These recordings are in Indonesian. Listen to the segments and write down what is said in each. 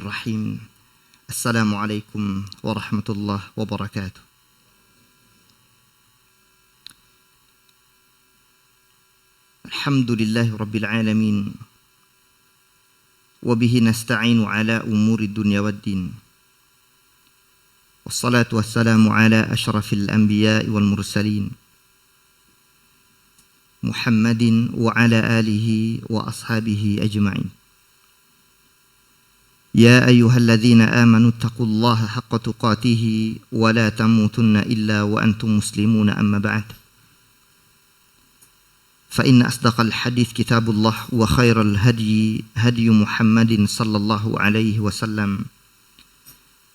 Bismillahirrahmanirrahim. Assalamualaikum warahmatullahi wabarakatuh. Alhamdulillahi rabbil alamin. Wa bihi nasta'inu ala umuri dunya waddin. Wassalatu wassalamu ala ashrafil anbiya'i wal mursalin. Muhammadin wa ala alihi wa ashabihi ajma'in. يا أيها الذين آمنوا اتقوا الله حق تقاته ولا تموتن إلا وأنتم مسلمون أما بعد فإن أصدق الحديث كتاب الله وخير الهدي هدي محمد صلى الله عليه وسلم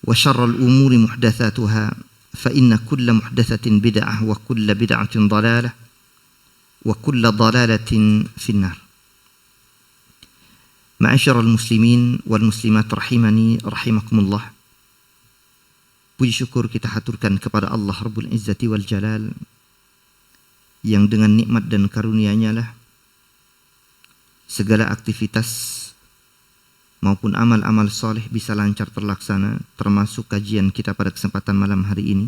وشر الأمور محدثاتها فإن كل محدثة بدعة وكل بدعة ضلالة وكل ضلالة في النار. Ma'asyiral muslimin wal muslimat rahimani rahimakumullah. Puji syukur kita haturkan kepada Allah Rabbul Izzati wal Jalal, yang dengan nikmat dan karunia-Nya lah segala aktivitas maupun amal-amal soleh bisa lancar terlaksana, termasuk kajian kita pada kesempatan malam hari ini.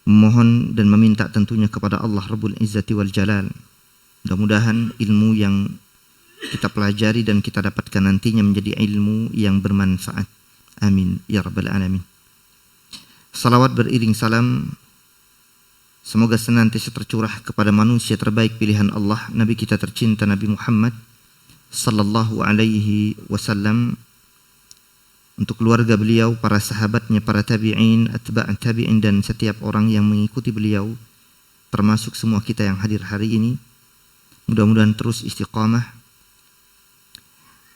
Memohon dan meminta tentunya kepada Allah Rabbul Izzati wal Jalal, mudah-mudahan ilmu yang kita pelajari dan kita dapatkan nantinya menjadi ilmu yang bermanfaat. Amin ya rabbal alamin. Salawat beriring salam semoga senantiasa tercurah kepada manusia terbaik pilihan Allah, Nabi kita tercinta Nabi Muhammad sallallahu alaihi wasallam, untuk keluarga beliau, para sahabatnya, para tabi'in, atba' tabi'in, dan setiap orang yang mengikuti beliau, termasuk semua kita yang hadir hari ini. Mudah-mudahan terus istiqamah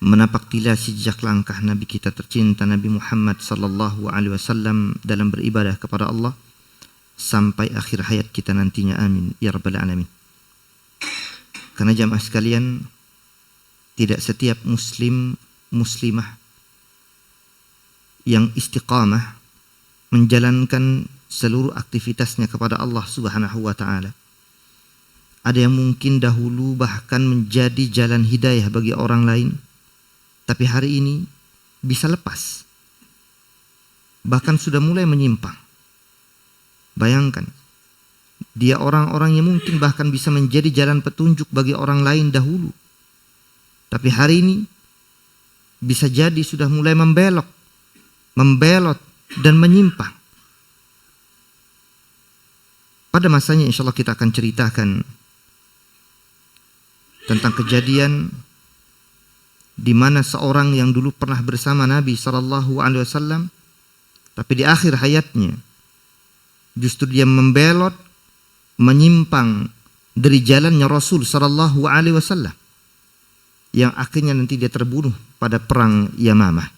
menapak tilasi jejak langkah Nabi kita tercinta Nabi Muhammad sallallahu alaihi wasallam dalam beribadah kepada Allah sampai akhir hayat kita nantinya. Amin ya rabbal alamin. Karena jamaah sekalian, tidak setiap muslim muslimah yang istiqamah menjalankan seluruh aktivitasnya kepada Allah Subhanahu wa taala. Ada yang mungkin dahulu bahkan menjadi jalan hidayah bagi orang lain, tapi hari ini bisa lepas, bahkan sudah mulai menyimpang. Bayangkan, dia orang-orang yang mungkin bahkan bisa menjadi jalan petunjuk bagi orang lain dahulu, tapi hari ini bisa jadi sudah mulai membelot dan menyimpang. Pada masanya insya Allah kita akan ceritakan tentang kejadian di mana seorang yang dulu pernah bersama Nabi sallallahu alaihi wasallam, tapi di akhir hayatnya justru dia membelot, menyimpang dari jalannya Rasul sallallahu alaihi wasallam, yang akhirnya nanti dia terbunuh pada perang Yamamah.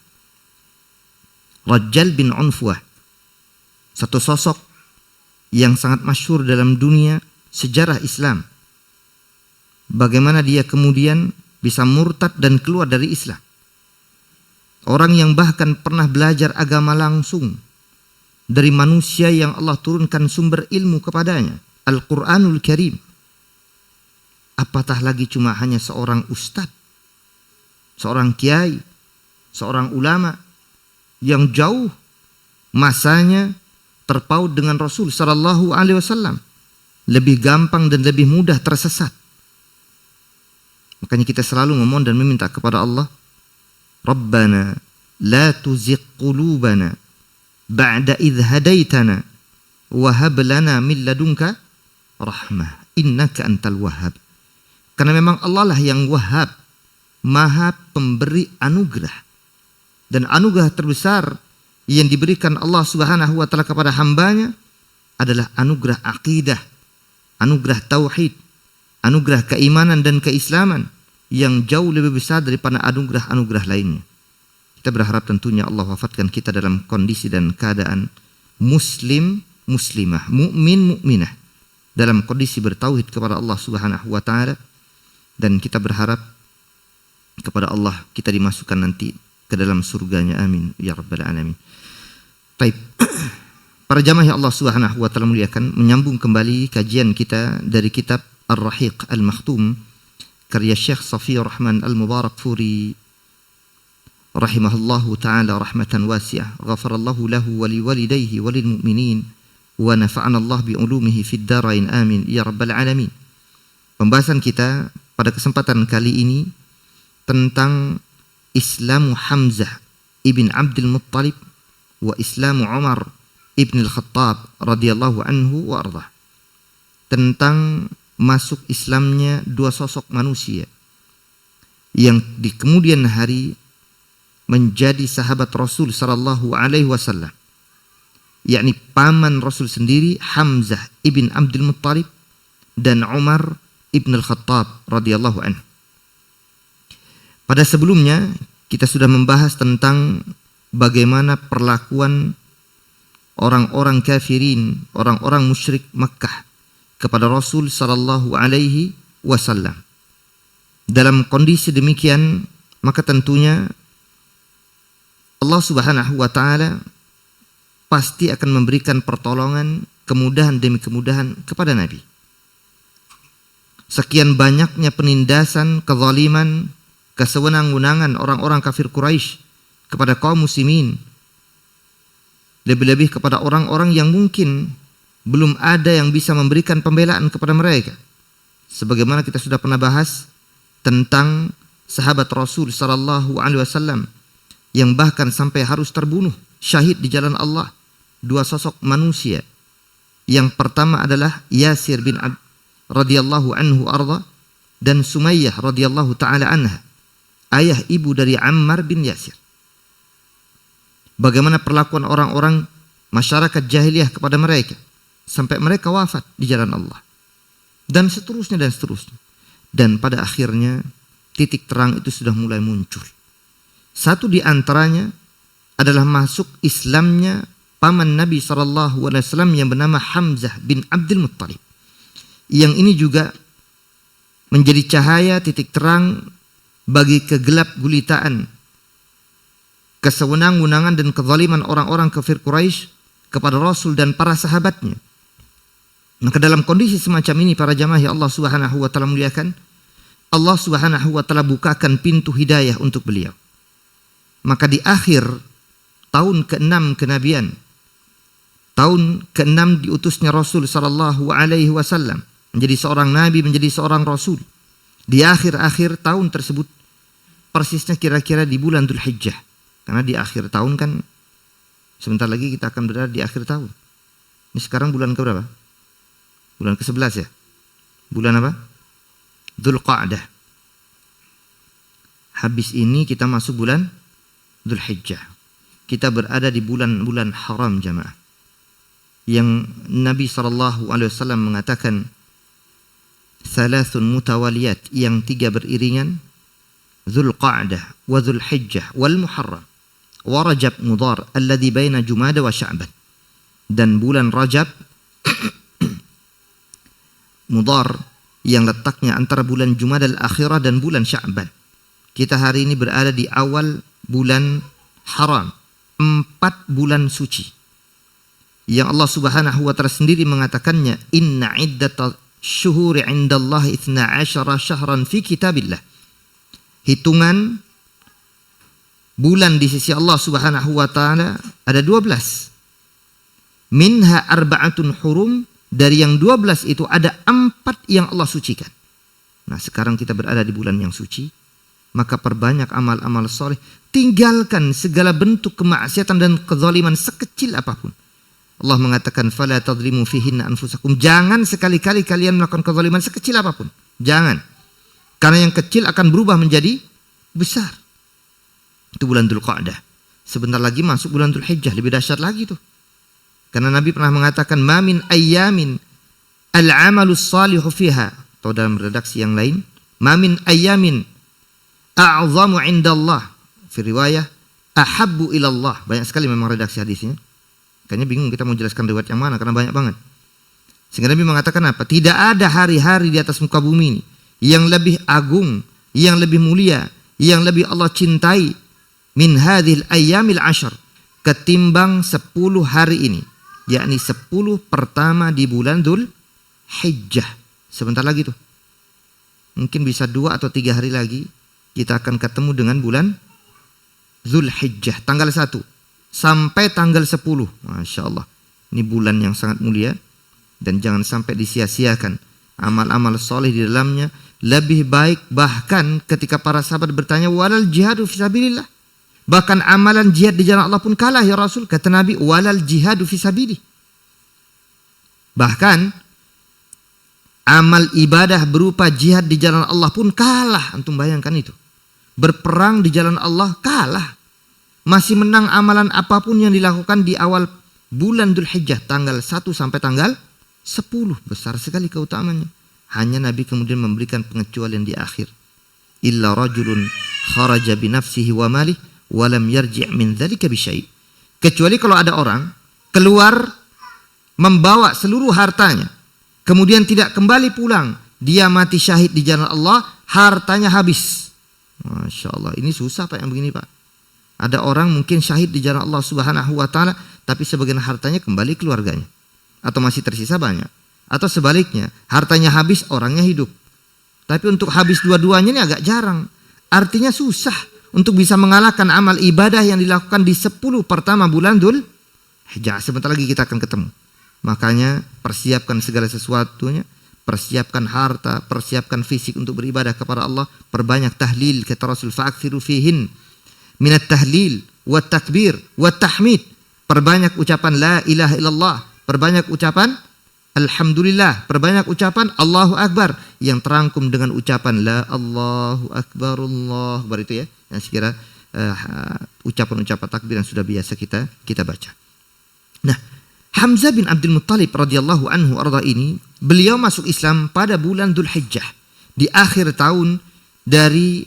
Rajjal bin Unfuah, satu sosok yang sangat masyhur dalam dunia sejarah Islam. Bagaimana dia kemudian bisa murtad dan keluar dari Islam. Orang yang bahkan pernah belajar agama langsung dari manusia yang Allah turunkan sumber ilmu kepadanya, Al-Quranul Karim. Apatah lagi cuma hanya seorang ustadz, seorang kiai, seorang ulama yang jauh masanya terpaut dengan Rasul sallallahu alaihi wasallam, lebih gampang dan lebih mudah tersesat. Makanya kita selalu memohon dan meminta kepada Allah, Rabbana la tuzigh qulubana ba'da idh hadaitana wa hab lana min ladunka rahmah innaka antal wahhab. Karena memang Allah lah yang Wahhab, Maha pemberi anugerah. Dan anugerah terbesar yang diberikan Allah Subhanahu wa taala kepada hambanya adalah anugerah akidah, anugerah tauhid, anugerah keimanan dan keislaman yang jauh lebih besar daripada anugerah-anugerah lainnya. Kita berharap tentunya Allah wafatkan kita dalam kondisi dan keadaan muslim, muslimah, mukmin, mukminah, dalam kondisi bertauhid kepada Allah Subhanahu wa taala, dan kita berharap kepada Allah kita dimasukkan nanti ke dalam surganya. Amin ya rabbal alamin. Baik. Para jamaah yang Allah Subhanahu wa taala muliakan, menyambung kembali kajian kita dari kitab Ar-Rahiq Al-Makhtum karya Syekh Safi Rahman Al-Mubarakfuri rahimahullahu ta'ala rahmatan wasi'ah, ghafarallahu lahu wa liwalidayhi wa lil mu'minin wa nafa'ana Allah bi ulumihi fid dharain amin ya rabbal alamin. Pembahasan kita pada kesempatan kali ini tentang Islamu Hamzah ibn Abdul Muttalib wa Islamu Umar ibn al-Khattab radhiyallahu anhu wa ardah. Tentang masuk Islamnya dua sosok manusia yang di kemudian hari menjadi sahabat Rasul sallallahu alaihi wasallam, yakni paman Rasul sendiri Hamzah ibn Abdul Muttalib dan Umar ibn al-Khattab radhiyallahu anhu. Pada sebelumnya kita sudah membahas tentang bagaimana perlakuan orang-orang kafirin, orang-orang musyrik Makkah kepada Rasul sallallahu alaihi wasallam. Dalam kondisi demikian, maka tentunya Allah Subhanahu wa taala pasti akan memberikan pertolongan, kemudahan demi kemudahan kepada Nabi. Sekian banyaknya penindasan, kezaliman, kesewenang-wenangan orang-orang kafir Quraisy kepada kaum muslimin, lebih-lebih kepada orang-orang yang mungkin belum ada yang bisa memberikan pembelaan kepada mereka. Sebagaimana kita sudah pernah bahas tentang sahabat Rasul sallallahu alaihi wasallam yang bahkan sampai harus terbunuh syahid di jalan Allah. Dua sosok manusia. Yang pertama adalah Yasir bin radhiyallahu anhu arda dan Sumayyah radhiyallahu taala anha, ayah ibu dari Ammar bin Yasir. Bagaimana perlakuan orang-orang masyarakat jahiliyah kepada mereka sampai mereka wafat di jalan Allah, dan seterusnya dan seterusnya. Dan pada akhirnya titik terang itu sudah mulai muncul. Satu di antaranya adalah masuk Islamnya paman Nabi SAW yang bernama Hamzah bin Abdul Muttalib. Yang ini juga menjadi cahaya titik terang bagi kegelap gulitaan, kesewenang-wenangan dan kezaliman orang-orang kafir Quraisy kepada Rasul dan para sahabatnya. Maka dalam kondisi semacam ini para jamaah yang Allah Subhanahu wa taala muliakan, Allah Subhanahu wa taala bukakan pintu hidayah untuk beliau. Maka di akhir tahun ke-6 kenabian, tahun ke-6 diutusnya Rasul sallallahu alaihi wasallam menjadi seorang nabi, menjadi seorang rasul. Di akhir-akhir tahun tersebut, persisnya kira-kira di bulan Dzulhijjah. Karena di akhir tahun kan sebentar lagi kita akan berada di akhir tahun. Ini sekarang bulan ke berapa? Bulan ke-11 ya? Bulan apa? Dzulqa'dah. Habis ini kita masuk bulan Dzulhijjah. Kita berada di bulan-bulan haram jamaah. Yang Nabi SAW mengatakan thalathun mutawaliyat, yang 3 beriringan, Dzulqa'dah wa Dzulhijjah wal Muharram wa Rajab Mudhar alladhi baina Jumada wa Sya'ban. Dan bulan Rajab Mudhar yang letaknya antara bulan Jumada al-Akhirah dan bulan Sya'ban. Kita hari ini berada di awal bulan haram, 4 bulan suci yang Allah Subhanahu wa taala sendiri mengatakannya, inna iddata syuhuri indallahi 12 syahran fi kitabillah. Hitungan bulan di sisi Allah Subhanahu wa taala ada 12. Minha arba'atun hurum, dari yang 12 itu ada 4 yang Allah sucikan. Nah, sekarang kita berada di bulan yang suci, maka perbanyak amal-amal soleh, tinggalkan segala bentuk kemaksiatan dan kezaliman sekecil apapun. Allah mengatakan fala tadlimu fihinna anfusakum, jangan sekali-kali kalian melakukan kezaliman sekecil apapun. Jangan. Karena yang kecil akan berubah menjadi besar. Itu bulan Dzulqa'dah. Sebentar lagi masuk bulan Dzulhijjah, lebih dahsyat lagi tuh. Karena Nabi pernah mengatakan ma min ayyamin al-amalus salihu fiha, atau dalam redaksi yang lain, ma min ayyamin a'zamu indallah, fi riwayah ahabbu ilallah. Banyak sekali memang redaksi hadisnya. Kayaknya bingung kita mau jelaskan riwayat yang mana karena banyak banget. Sehingga Nabi mengatakan apa? Tidak ada hari-hari di atas muka bumi ini yang lebih agung, yang lebih mulia, yang lebih Allah cintai min hadhil ayyamil ashar, ketimbang 10 hari ini, yakni 10 pertama di bulan Dzulhijjah. Sebentar lagi tuh. Mungkin bisa 2 atau 3 hari lagi kita akan ketemu dengan bulan Zulhijjah tanggal 1 sampai tanggal 10. Masya Allah. Ini bulan yang sangat mulia dan jangan sampai disia-siakan amal-amal soleh di dalamnya. Lebih baik bahkan ketika para sahabat bertanya, walal jihadu fisabilillah. Bahkan amalan jihad di jalan Allah pun kalah ya Rasul. Kata Nabi, walal jihadu fisabilillah. Bahkan amal ibadah berupa jihad di jalan Allah pun kalah. Antum bayangkan itu. Berperang di jalan Allah kalah. Masih menang amalan apapun yang dilakukan di awal bulan Dzulhijjah tanggal 1 sampai tanggal 10. Besar sekali keutamaannya. Hanya Nabi kemudian memberikan pengecualian di akhir. Illa rajulun kharaja binafsihi wa malih wa lam yarji' min dzalika bisyai'. Kecuali kalau ada orang keluar membawa seluruh hartanya, kemudian tidak kembali pulang, dia mati syahid di jalan Allah, hartanya habis. Masya Allah, ini susah Pak yang begini Pak. Ada orang mungkin syahid di jalan Allah Subhanahu wa ta'ala, tapi sebagian hartanya kembali keluarganya. Atau masih tersisa banyak. Atau sebaliknya, hartanya habis, orangnya hidup. Tapi untuk habis dua-duanya ini agak jarang. Artinya susah untuk bisa mengalahkan amal ibadah yang dilakukan di 10 pertama bulan Dzulhijjah. Sebentar lagi kita akan ketemu. Makanya persiapkan segala sesuatunya. Persiapkan harta, persiapkan fisik untuk beribadah kepada Allah. Perbanyak tahlil, kata Rasul, fa'akthiru fihin minat tahlil, wa takbir, wa tahmid. Perbanyak ucapan la ilaha illallah. Perbanyak ucapan alhamdulillah. Perbanyak ucapan Allahu Akbar. Yang terangkum dengan ucapan la Allahu Akbar, Allahu Akbar itu ya. Yang sekira ucapan-ucapan takbir yang sudah biasa kita baca. Nah, Hamzah bin Abdul Muttalib radhiyallahu anhu arda ini, beliau masuk Islam pada bulan Dzulhijjah di akhir tahun dari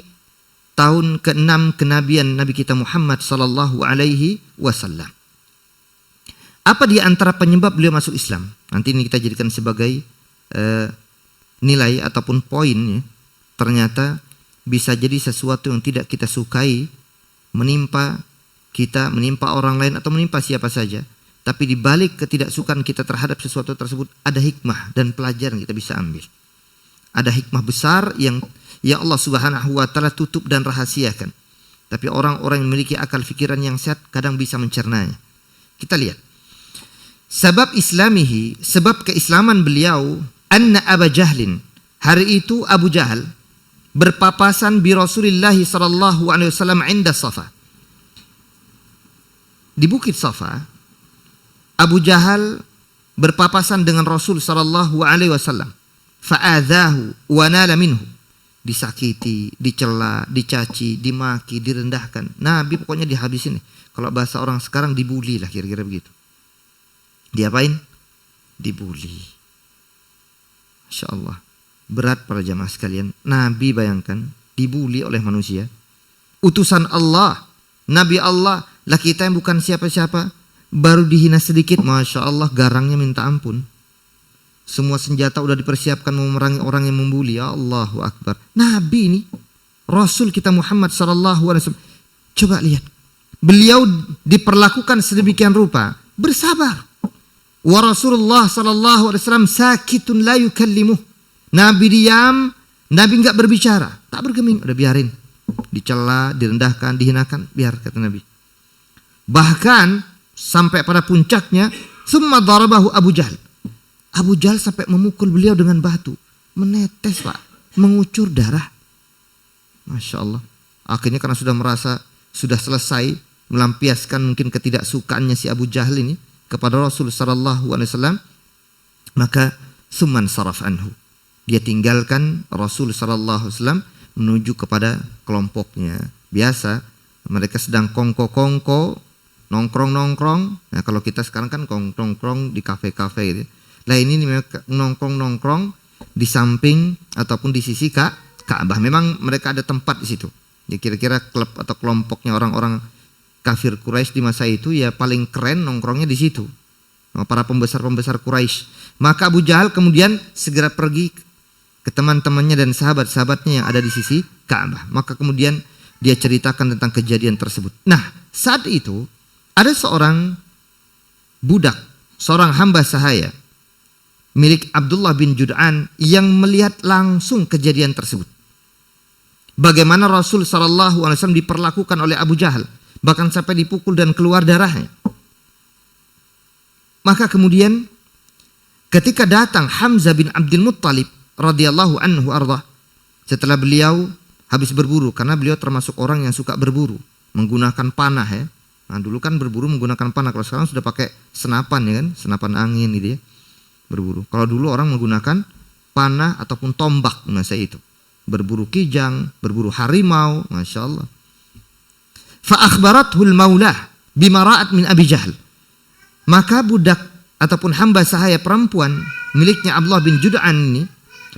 tahun ke-6 kenabian Nabi kita Muhammad sallallahu alaihi wasallam. Apa di antara penyebab beliau masuk Islam? Nanti ini kita jadikan sebagai nilai ataupun poin ya. Ternyata bisa jadi sesuatu yang tidak kita sukai menimpa kita, menimpa orang lain atau menimpa siapa saja. Tapi di balik ketidaksukaan kita terhadap sesuatu tersebut ada hikmah dan pelajaran yang kita bisa ambil. Ada hikmah besar yang Allah Subhanahu wa ta'ala tutup dan rahasiakan. Tapi orang-orang yang memiliki akal fikiran yang sehat kadang bisa mencernanya. Kita lihat. Sebab islamihi, sebab keislaman beliau, anna Abu Jahlin. Hari itu Abu Jahal berpapasan bi Rasulillah sallallahu alaihi wasallam inda Safa. Di Bukit Safa, Abu Jahal berpapasan dengan Rasul sallallahu alaihi wasallam. Fa'adzahu wa nala minhu. Disakiti, dicela, dicaci, dimaki, direndahkan. Nabi pokoknya dihabisin nih. Kalau bahasa orang sekarang dibully lah kira-kira begitu. Diapain? Dibully. Masya Allah. Berat para jamaah sekalian. Nabi bayangkan dibully oleh manusia. Utusan Allah, Nabi Allah, lah kita yang bukan siapa-siapa, baru dihina sedikit, Masya Allah, garangnya minta ampun. Semua senjata udah dipersiapkan memerangi orang yang membuli. Ya Allahu Akbar. Nabi ini, Rasul kita Muhammad sallallahu alaihi wasallam. Coba lihat. Beliau diperlakukan sedemikian rupa. Bersabar. Wa Rasulullah sallallahu alaihi wasallam sakitun la yukallimuh. Nabi diam, Nabi enggak berbicara. Tak bergeming, udah biarin. Dicela, direndahkan, dihinakan, biar kata Nabi. Bahkan sampai pada puncaknya, summa darabahu Abu Jahal. Abu Jahal sampai memukul beliau dengan batu. Menetes Pak. Mengucur darah. Masya Allah. Akhirnya karena sudah merasa sudah selesai melampiaskan mungkin ketidaksukaannya si Abu Jahal ini kepada Rasul sallallahu alaihi wasallam, maka summan saraf anhu. Dia tinggalkan Rasul sallallahu alaihi wasallam menuju kepada kelompoknya. Biasa mereka sedang kongko-kongko, nongkrong-nongkrong. Nah, kalau kita sekarang kan nongkrong di kafe-kafe gitu. Nah ini nongkrong-nongkrong di samping ataupun di sisi Ka'bah. Memang mereka ada tempat di situ. Ya kira-kira klub atau kelompoknya orang-orang kafir Quraisy di masa itu ya paling keren nongkrongnya di situ. Para pembesar-pembesar Quraisy. Maka Abu Jahal kemudian segera pergi ke teman-temannya dan sahabat-sahabatnya yang ada di sisi Ka'bah. Maka kemudian dia ceritakan tentang kejadian tersebut. Nah, saat itu ada seorang budak, seorang hamba sahaya milik Abdullah bin Jud'an yang melihat langsung kejadian tersebut. Bagaimana Rasul sallallahu alaihi wasallam diperlakukan oleh Abu Jahal. bahkan sampai dipukul dan keluar darahnya. Maka kemudian ketika datang Hamzah bin Abdul Muttalib radhiyallahu anhu ardah, setelah beliau habis berburu, karena beliau termasuk orang yang suka berburu menggunakan panah ya. Nah, dulu kan berburu menggunakan panah, kalau sekarang sudah pakai senapan ya kan, senapan angin gitu ya. Berburu. Kalau dulu orang menggunakan panah ataupun tombak masa itu. Berburu kijang, berburu harimau, Masya Allah. Fa'akhbarathul maulah bima ra'at min Abi Jahal. Maka budak ataupun hamba sahaya perempuan miliknya Abdullah bin Jud'an ini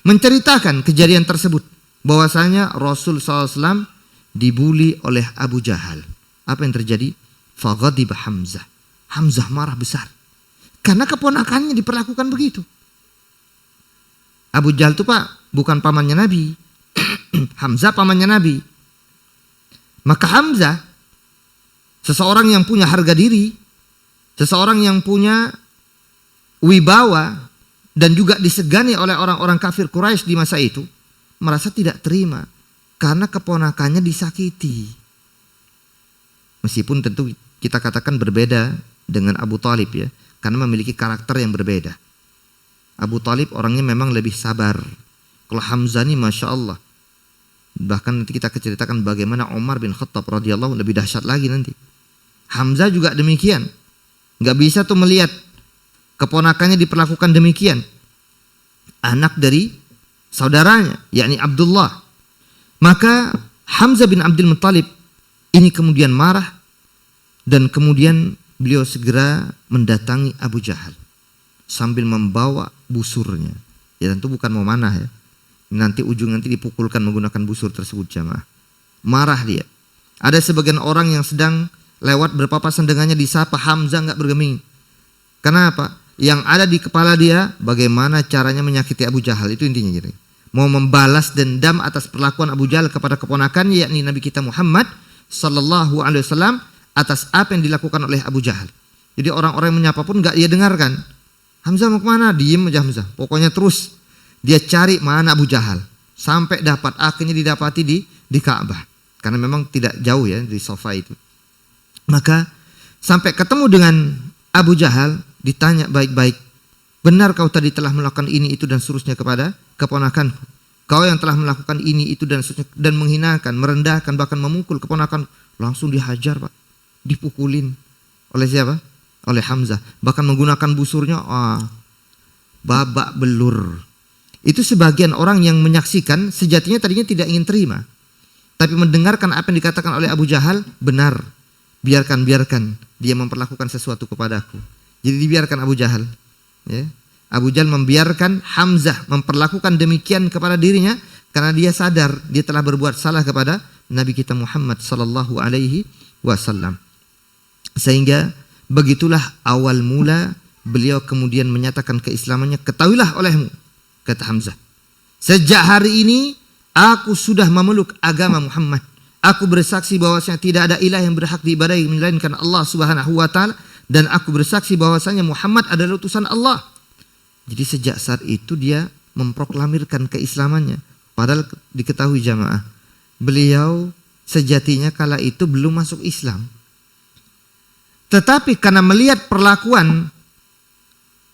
menceritakan kejadian tersebut, bahwasanya Rasul SAW dibuli oleh Abu Jahal. Apa yang terjadi? Faghadiba Hamzah. Hamzah marah besar karena keponakannya diperlakukan begitu. Abu Jahal itu Pak bukan pamannya Nabi. Hamzah pamannya Nabi. Maka Hamzah seseorang yang punya harga diri, seseorang yang punya wibawa dan juga disegani oleh orang-orang kafir Quraisy di masa itu, merasa tidak terima karena keponakannya disakiti. Meskipun tentu kita katakan berbeda dengan Abu Talib ya, karena memiliki karakter yang berbeda. Abu Talib orangnya memang lebih sabar. Kalau Hamzah ini Masya Allah. Bahkan nanti kita ceritakan bagaimana Umar bin Khattab radhiyallahu lebih dahsyat lagi nanti. Hamzah juga demikian. Gak bisa tuh melihat keponakannya diperlakukan demikian. Anak dari saudaranya, yakni Abdullah. Maka Hamzah bin Abdul Muttalib ini kemudian marah dan kemudian beliau segera mendatangi Abu Jahal sambil membawa busurnya. Ya tentu bukan mau manah ya. Nanti dipukulkan menggunakan busur tersebut jamaah. Marah dia. Ada sebagian orang yang sedang lewat berpapasan dengannya disapa, Hamzah nggak bergeming. Kenapa? Yang ada di kepala dia bagaimana caranya menyakiti Abu Jahal, itu intinya jadi. Mau membalas dendam atas perlakuan Abu Jahal kepada keponakannya yakni Nabi kita Muhammad sallallahu alaihi wasallam atas apa yang dilakukan oleh Abu Jahal. Jadi orang-orang yang menyapa pun nggak dia dengarkan. Hamzah mau kemana? Diem aja Hamzah. Pokoknya terus dia cari mana Abu Jahal sampai dapat, akhirnya didapati di Ka'bah karena memang tidak jauh ya di sofa itu. Maka sampai ketemu dengan Abu Jahal, ditanya baik-baik, benar kau tadi telah melakukan ini itu dan seterusnya kepada keponakanku? Kau yang telah melakukan ini itu dan seterusnya, dan menghinakan, merendahkan, bahkan memukul keponakan. Langsung dihajar Pak, dipukulin oleh siapa? Oleh Hamzah. Bahkan menggunakan busurnya, babak belur. Itu sebagian orang yang menyaksikan sejatinya tadinya tidak ingin terima, tapi mendengarkan apa yang dikatakan oleh Abu Jahal, benar, biarkan dia memperlakukan sesuatu kepadaku. Jadi dibiarkan Abu Jahal ya. Abu Jahal membiarkan Hamzah memperlakukan demikian kepada dirinya karena dia sadar dia telah berbuat salah kepada Nabi kita Muhammad sallallahu alaihi wasallam. Sehingga begitulah awal mula beliau kemudian menyatakan keislamannya. Ketahuilah olehmu, kata Hamzah, sejak hari ini aku sudah memeluk agama Muhammad. Aku bersaksi bahwasanya tidak ada ilah yang berhak diibadahi melainkan Allah Subhanahu wa taala, dan aku bersaksi bahwasanya Muhammad adalah utusan Allah. Jadi sejak saat itu dia memproklamirkan keislamannya. Padahal diketahui jamaah, beliau sejatinya kala itu belum masuk Islam. Tetapi karena melihat perlakuan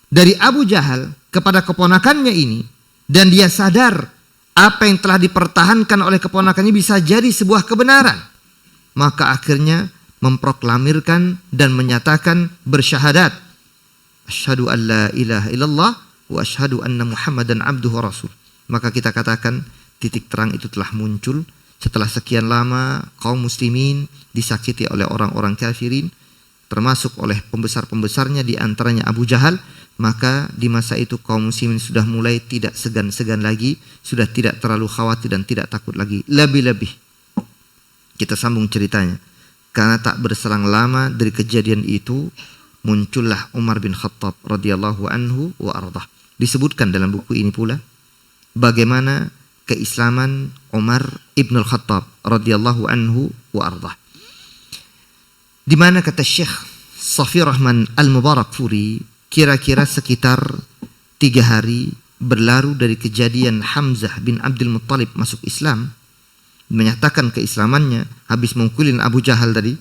dari Abu Jahal kepada keponakannya ini, dan dia sadar apa yang telah dipertahankan oleh keponakannya bisa jadi sebuah kebenaran, maka akhirnya memproklamirkan dan menyatakan bersyahadat, asyhadu an la ilaha illallah wa asyhadu anna Muhammadan abduhu wa rasul. Maka kita katakan titik terang itu telah muncul setelah sekian lama kaum muslimin disakiti oleh orang-orang kafirin, termasuk oleh pembesar-pembesarnya di antaranya Abu Jahal. Maka di masa itu kaum muslimin sudah mulai tidak segan-segan lagi, sudah tidak terlalu khawatir dan tidak takut lagi. Lebih-lebih kita sambung ceritanya, karena tak berselang lama dari kejadian itu muncullah Umar bin Khattab radhiyallahu anhu wa ardah. Disebutkan dalam buku ini pula bagaimana keislaman Umar ibn al-Khattab radhiyallahu anhu wa ardah, di mana kata Syekh Safi Rahman Al-Mubarakfuri, kira-kira sekitar 3 hari berlalu dari kejadian Hamzah bin Abdul Muttalib masuk Islam, menyatakan keislamannya habis memukulin Abu Jahal tadi.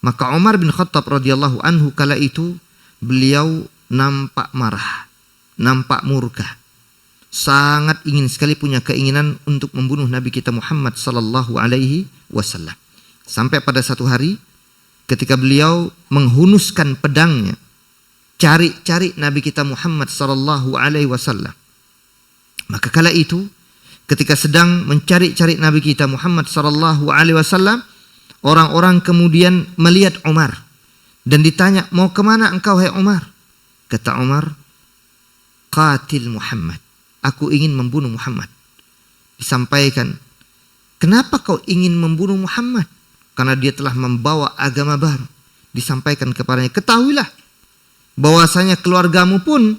Maka Umar bin Khattab radhiyallahu anhu kala itu beliau nampak marah, nampak murka. Sangat ingin sekali punya keinginan untuk membunuh Nabi kita Muhammad sallallahu alaihi wasallam. Sampai pada satu hari ketika beliau menghunuskan pedangnya cari-cari Nabi kita Muhammad sallallahu alaihi wasallam. Maka kala itu ketika sedang mencari-cari Nabi kita Muhammad sallallahu alaihi wasallam, orang-orang kemudian melihat Umar dan ditanya, "Mau kemana engkau hai Umar?" Kata Umar, "Qatil Muhammad. Aku ingin membunuh Muhammad." Disampaikan, "Kenapa kau ingin membunuh Muhammad?" Karena dia telah membawa agama baru. Disampaikan kepadanya, "Ketahuilah bahwasanya keluargamu pun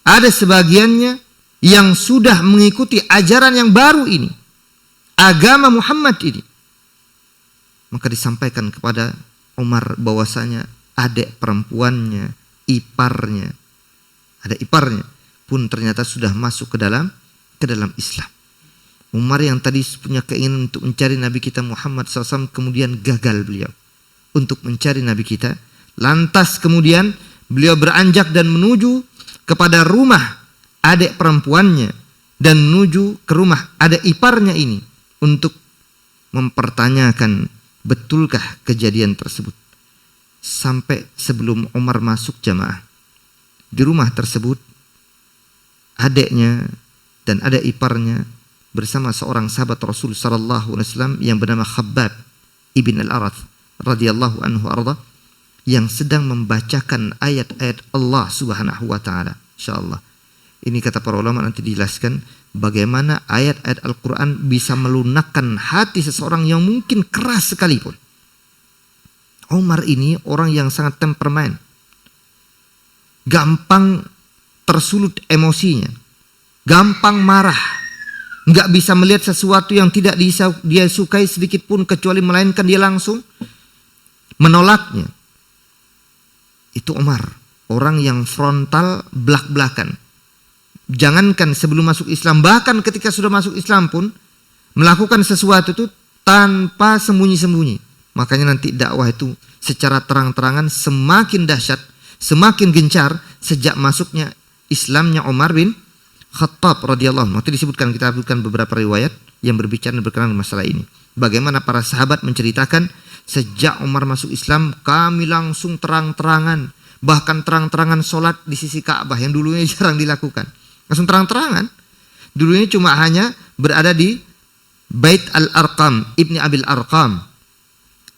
ada sebagiannya yang sudah mengikuti ajaran yang baru ini, agama Muhammad ini." Maka disampaikan kepada Umar bahwasanya adik perempuannya, iparnya, ada iparnya pun ternyata sudah masuk ke dalam Islam. Umar yang tadi punya keinginan untuk mencari Nabi kita Muhammad SAW, kemudian gagal beliau untuk mencari Nabi kita. Lantas kemudian beliau beranjak dan menuju kepada rumah adik perempuannya dan menuju ke rumah adik iparnya ini untuk mempertanyakan betulkah kejadian tersebut. Sampai sebelum Umar masuk jamaah, di rumah tersebut adiknya dan adik iparnya bersama seorang sahabat Rasul sallallahu alaihi wasallam yang bernama Khabbab ibn al-Arath radhiyallahu anhu arda, yang sedang membacakan ayat-ayat Allah Subhanahu wa taala. Insyaallah ini kata para ulama nanti dijelaskan bagaimana ayat-ayat Al-Quran bisa melunakkan hati seseorang yang mungkin keras sekalipun. Umar ini orang yang sangat temperamen, gampang tersulut emosinya, gampang marah, nggak bisa melihat sesuatu yang tidak dia sukai sedikit pun kecuali melainkan dia langsung menolaknya. Itu Umar, orang yang frontal belak-belakan. Jangankan sebelum masuk Islam, bahkan ketika sudah masuk Islam pun melakukan sesuatu itu tanpa sembunyi-sembunyi. Makanya nanti dakwah itu secara terang-terangan semakin dahsyat, semakin gencar sejak masuknya Islamnya Umar bin Khattab radhiyallahu anhu. Nanti disebutkan, kita sebutkan beberapa riwayat yang berbicara dan berkenaan masalah ini. Bagaimana para sahabat menceritakan sejak Umar masuk Islam, kami langsung terang-terangan, bahkan terang-terangan sholat di sisi Ka'bah yang dulunya jarang dilakukan. Langsung terang-terangan. Dulunya cuma hanya berada di Bait Al-Arqam, Ibni Abil Arqam.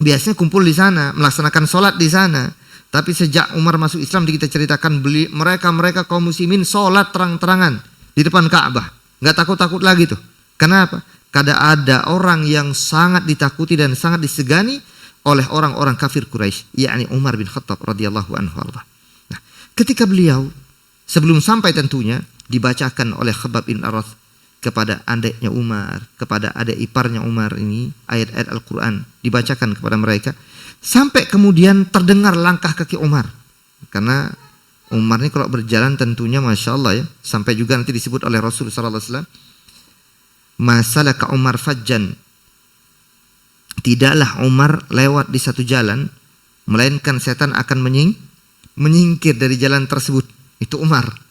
Biasanya kumpul di sana, melaksanakan sholat di sana. Tapi sejak Umar masuk Islam, kita ceritakan mereka kaum muslimin sholat terang-terangan di depan Ka'bah. Nggak takut-takut lagi tuh. Kenapa? Karena ada orang yang sangat ditakuti dan sangat disegani oleh orang-orang kafir Quraisy, yakni Umar bin Khattab radhiyallahu anhu. Nah, ketika beliau sebelum sampai tentunya dibacakan oleh Khabbab bin Arath kepada adiknya Umar, kepada adik iparnya Umar ini ayat-ayat Al-Quran dibacakan kepada mereka, sampai kemudian terdengar langkah kaki Umar. Karena Umar ini kalau berjalan tentunya Masya Allah ya, sampai juga nanti disebut oleh Rasul sallallahu alaihi wasallam, masalaka Umar fajjan, tidaklah Umar lewat di satu jalan melainkan setan akan menyingkir dari jalan tersebut. Itu Umar.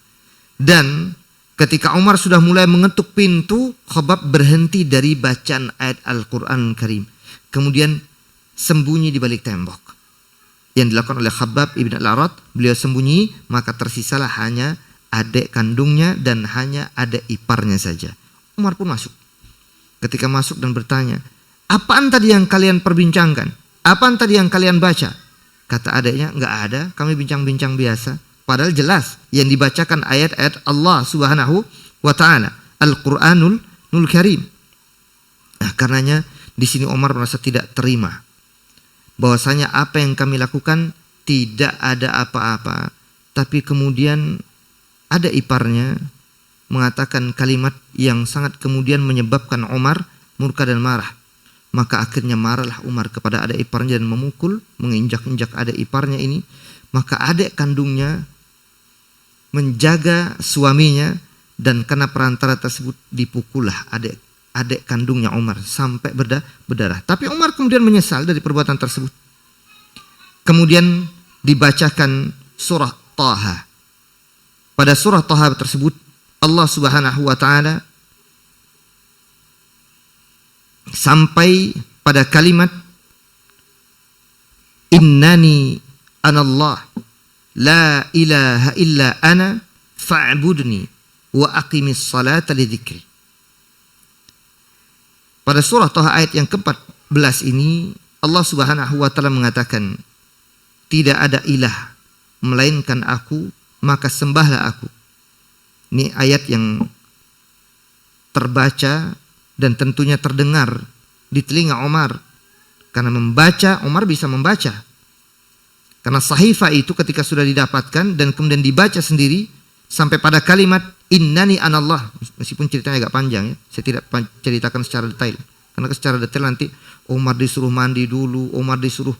Dan ketika Umar sudah mulai mengetuk pintu, Khabbab berhenti dari bacaan ayat Al-Quran Karim, kemudian sembunyi di balik tembok. Yang dilakukan oleh Khabbab ibn al-Arath, beliau sembunyi, maka tersisalah hanya adik kandungnya dan hanya adik iparnya saja. Umar pun masuk. Ketika masuk dan bertanya, apaan tadi yang kalian perbincangkan? Apaan tadi yang kalian baca? Kata adiknya, enggak ada, kami bincang-bincang biasa. Padahal jelas yang dibacakan ayat-ayat Allah Subhanahu wa taala, Al-Qur'anul Karim. Nah, karenanya di sini Umar merasa tidak terima bahwasanya apa yang kami lakukan tidak ada apa-apa, tapi kemudian ada iparnya mengatakan kalimat yang sangat kemudian menyebabkan Umar murka dan marah. Maka akhirnya marahlah Umar kepada adik iparnya dan memukul, menginjak-injak adik iparnya ini. Maka adik kandungnya menjaga suaminya dan karena perantara tersebut dipukullah adik kandungnya Umar sampai berdarah. Tapi Umar kemudian menyesal dari perbuatan tersebut. Kemudian dibacakan surah Taha. Pada surah Taha tersebut Allah Subhanahu wa taala sampai pada kalimat innani anallah la ilaha illa ana fa'budni wa aqimis salata li dzikri. Pada surah Taha ayat yang ke-14 ini Allah Subhanahu wa taala mengatakan, tidak ada ilah melainkan aku, maka sembahlah aku. Ini ayat yang terbaca dan tentunya terdengar di telinga Umar. Karena membaca, Umar bisa membaca. Karena sahifah itu ketika sudah didapatkan dan kemudian dibaca sendiri sampai pada kalimat innani anallah, meskipun ceritanya agak panjang ya, saya tidak ceritakan secara detail. Karena secara detail nanti Umar disuruh mandi dulu, Umar disuruh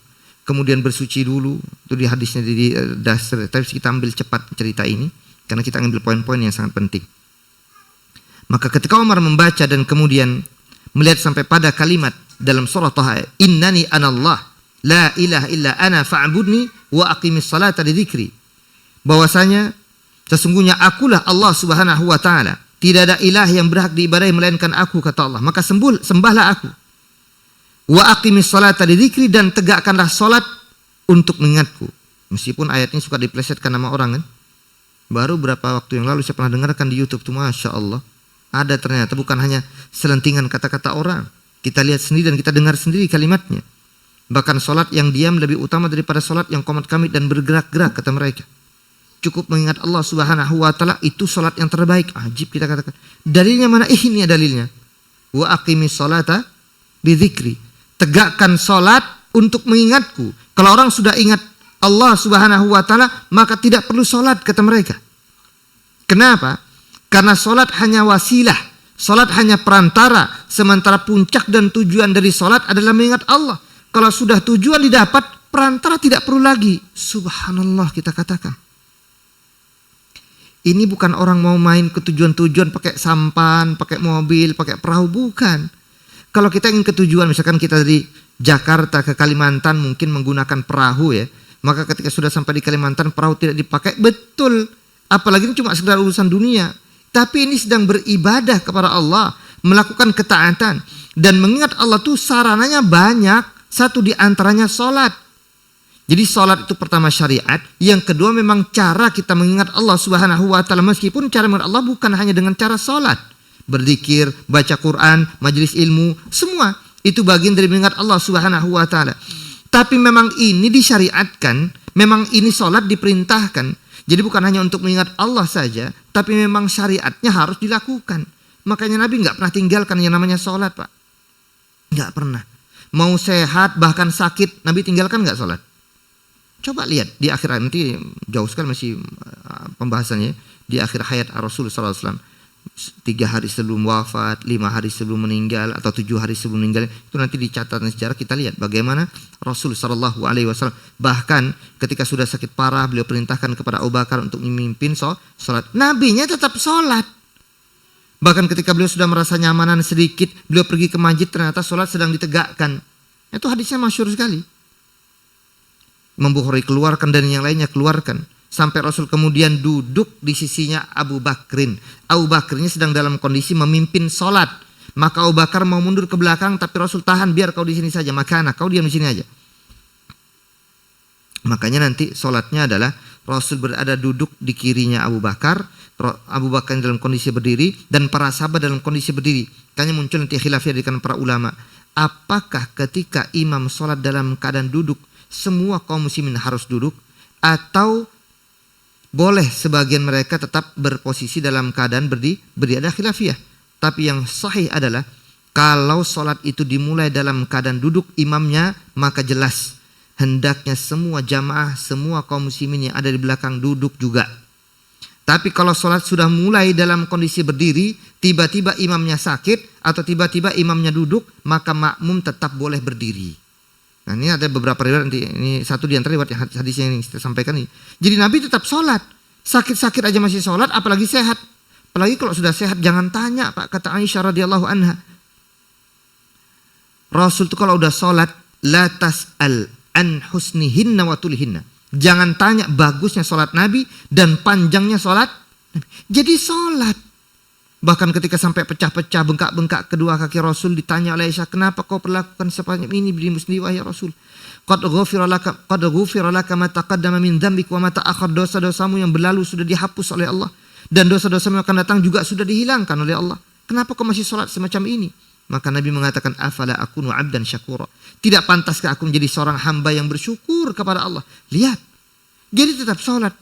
kemudian bersuci dulu, itu di hadisnya di dasar. Tapi kita ambil cepat cerita ini karena kita ambil poin-poin yang sangat penting. Maka ketika Umar membaca dan kemudian melihat sampai pada kalimat dalam surah Taha, innani anallah la ilaha illa ana fa'budni wa aqimis salata li dzikri, bahwasanya sesungguhnya akulah Allah Subhanahu wa taala, tidak ada ilah yang berhak diibadahi melainkan aku, kata Allah, maka sembahlah aku. Wa aqimis salata li dzikri, dan tegakkanlah salat untuk mengingatku. Meskipun ayat ini suka diplesetkan nama orang kan. Baru berapa waktu yang lalu saya pernah dengarkan di YouTube tuh, Masya Allah. Ada ternyata bukan hanya selentingan kata-kata orang. Kita lihat sendiri dan kita dengar sendiri kalimatnya. Bahkan salat yang diam lebih utama daripada salat yang qomat kamit dan bergerak-gerak, kata mereka. Cukup mengingat Allah Subhanahu wa taala, itu salat yang terbaik. Ajib kita katakan. Dalilnya mana? Ini dalilnya. Wa aqimis salata bidzikri. Tegakkan salat untuk mengingatku. Kalau orang sudah ingat Allah Subhanahu wa taala, maka tidak perlu salat, kata mereka. Kenapa? Karena salat hanya wasilah, salat hanya perantara, sementara puncak dan tujuan dari salat adalah mengingat Allah. Kalau sudah tujuan didapat, perantara tidak perlu lagi. Subhanallah kita katakan. Ini bukan orang mau main ke tujuan-tujuan pakai sampan, pakai mobil, pakai perahu, bukan. Kalau kita ingin ke tujuan, misalkan kita dari Jakarta ke Kalimantan mungkin menggunakan perahu ya, maka ketika sudah sampai di Kalimantan perahu tidak dipakai, betul. Apalagi ini cuma sekedar urusan dunia. Tapi ini sedang beribadah kepada Allah, melakukan ketaatan dan mengingat Allah tuh sarananya banyak. Satu di antaranya salat. Jadi salat itu pertama syariat, yang kedua memang cara kita mengingat Allah Subhanahu wa taala, meskipun cara mengingat Allah bukan hanya dengan cara salat. Berzikir, baca Quran, majelis ilmu, semua itu bagian dari mengingat Allah Subhanahu wa taala. Tapi memang ini disyariatkan, memang ini salat diperintahkan. Jadi bukan hanya untuk mengingat Allah saja, tapi memang syariatnya harus dilakukan. Makanya Nabi nggak pernah tinggalkan yang namanya sholat, Pak. Nggak pernah. Mau sehat bahkan sakit, Nabi tinggalkan nggak sholat? Coba lihat di akhir hayat, nanti jauh sekali masih pembahasannya. Di akhir hayat Rasulullah SAW, 3 hari sebelum wafat, 5 hari sebelum meninggal, atau 7 hari sebelum meninggal, itu nanti di catatan sejarah kita lihat bagaimana Rasul SAW bahkan ketika sudah sakit parah beliau perintahkan kepada Abu Bakar untuk memimpin sholat. Nabinya tetap sholat. Bahkan ketika beliau sudah merasa nyamanan sedikit, beliau pergi ke masjid, ternyata sholat sedang ditegakkan. Itu hadisnya masyhur sekali. Imam Bukhari keluarkan dan yang lainnya keluarkan. Sampai Rasul kemudian duduk di sisinya Abu Bakrin. Abu Bakrinnya sedang dalam kondisi memimpin sholat. Maka Abu Bakar mau mundur ke belakang, tapi Rasul tahan, biar kau di sini saja. Makanya kau diam di sini aja. Makanya nanti sholatnya adalah Rasul berada duduk di kirinya Abu Bakar. Abu Bakar dalam kondisi berdiri dan para sahabat dalam kondisi berdiri. Makanya muncul nanti khilafiyah di kalangan para ulama. Apakah ketika imam sholat dalam keadaan duduk, semua kaum muslimin harus duduk, atau boleh sebagian mereka tetap berposisi dalam keadaan berdiri? Ada khilafiyah. Tapi yang sahih adalah kalau sholat itu dimulai dalam keadaan duduk imamnya, maka jelas hendaknya semua jamaah, semua kaum muslimin yang ada di belakang duduk juga. Tapi kalau sholat sudah mulai dalam kondisi berdiri, tiba-tiba imamnya sakit atau tiba-tiba imamnya duduk, maka makmum tetap boleh berdiri. Nah ini ada beberapa riwayat, nanti ini satu di antara riwayat hadis yang kita sampaikan ini. Jadi Nabi tetap sholat, sakit-sakit aja masih sholat, apalagi sehat. Apalagi kalau sudah sehat jangan tanya, Pak, kata Aisyah radhiyallahu anha. Rasul itu kalau udah sholat, la tas'al an husnihinna wa tulihinna. Jangan tanya bagusnya sholat Nabi dan panjangnya sholat Nabi. Jadi sholat. Bahkan ketika sampai pecah-pecah, bengkak-bengkak kedua kaki Rasul, ditanya oleh Aisyah, kenapa kau perlakukan sepanjang ini dirimu sendiri wahai Rasul? Qad ghufira laka ma taqaddama min dzambik wa ma ta'akhkhar. Dosa-dosamu yang berlalu sudah dihapus oleh Allah, dan dosa-dosamu yang akan datang juga sudah dihilangkan oleh Allah. Kenapa kau masih sholat semacam ini? Maka Nabi mengatakan, afala akunu abdan syakura. Tidak pantaskah aku menjadi seorang hamba yang bersyukur kepada Allah? Lihat, jadi tetap sholat.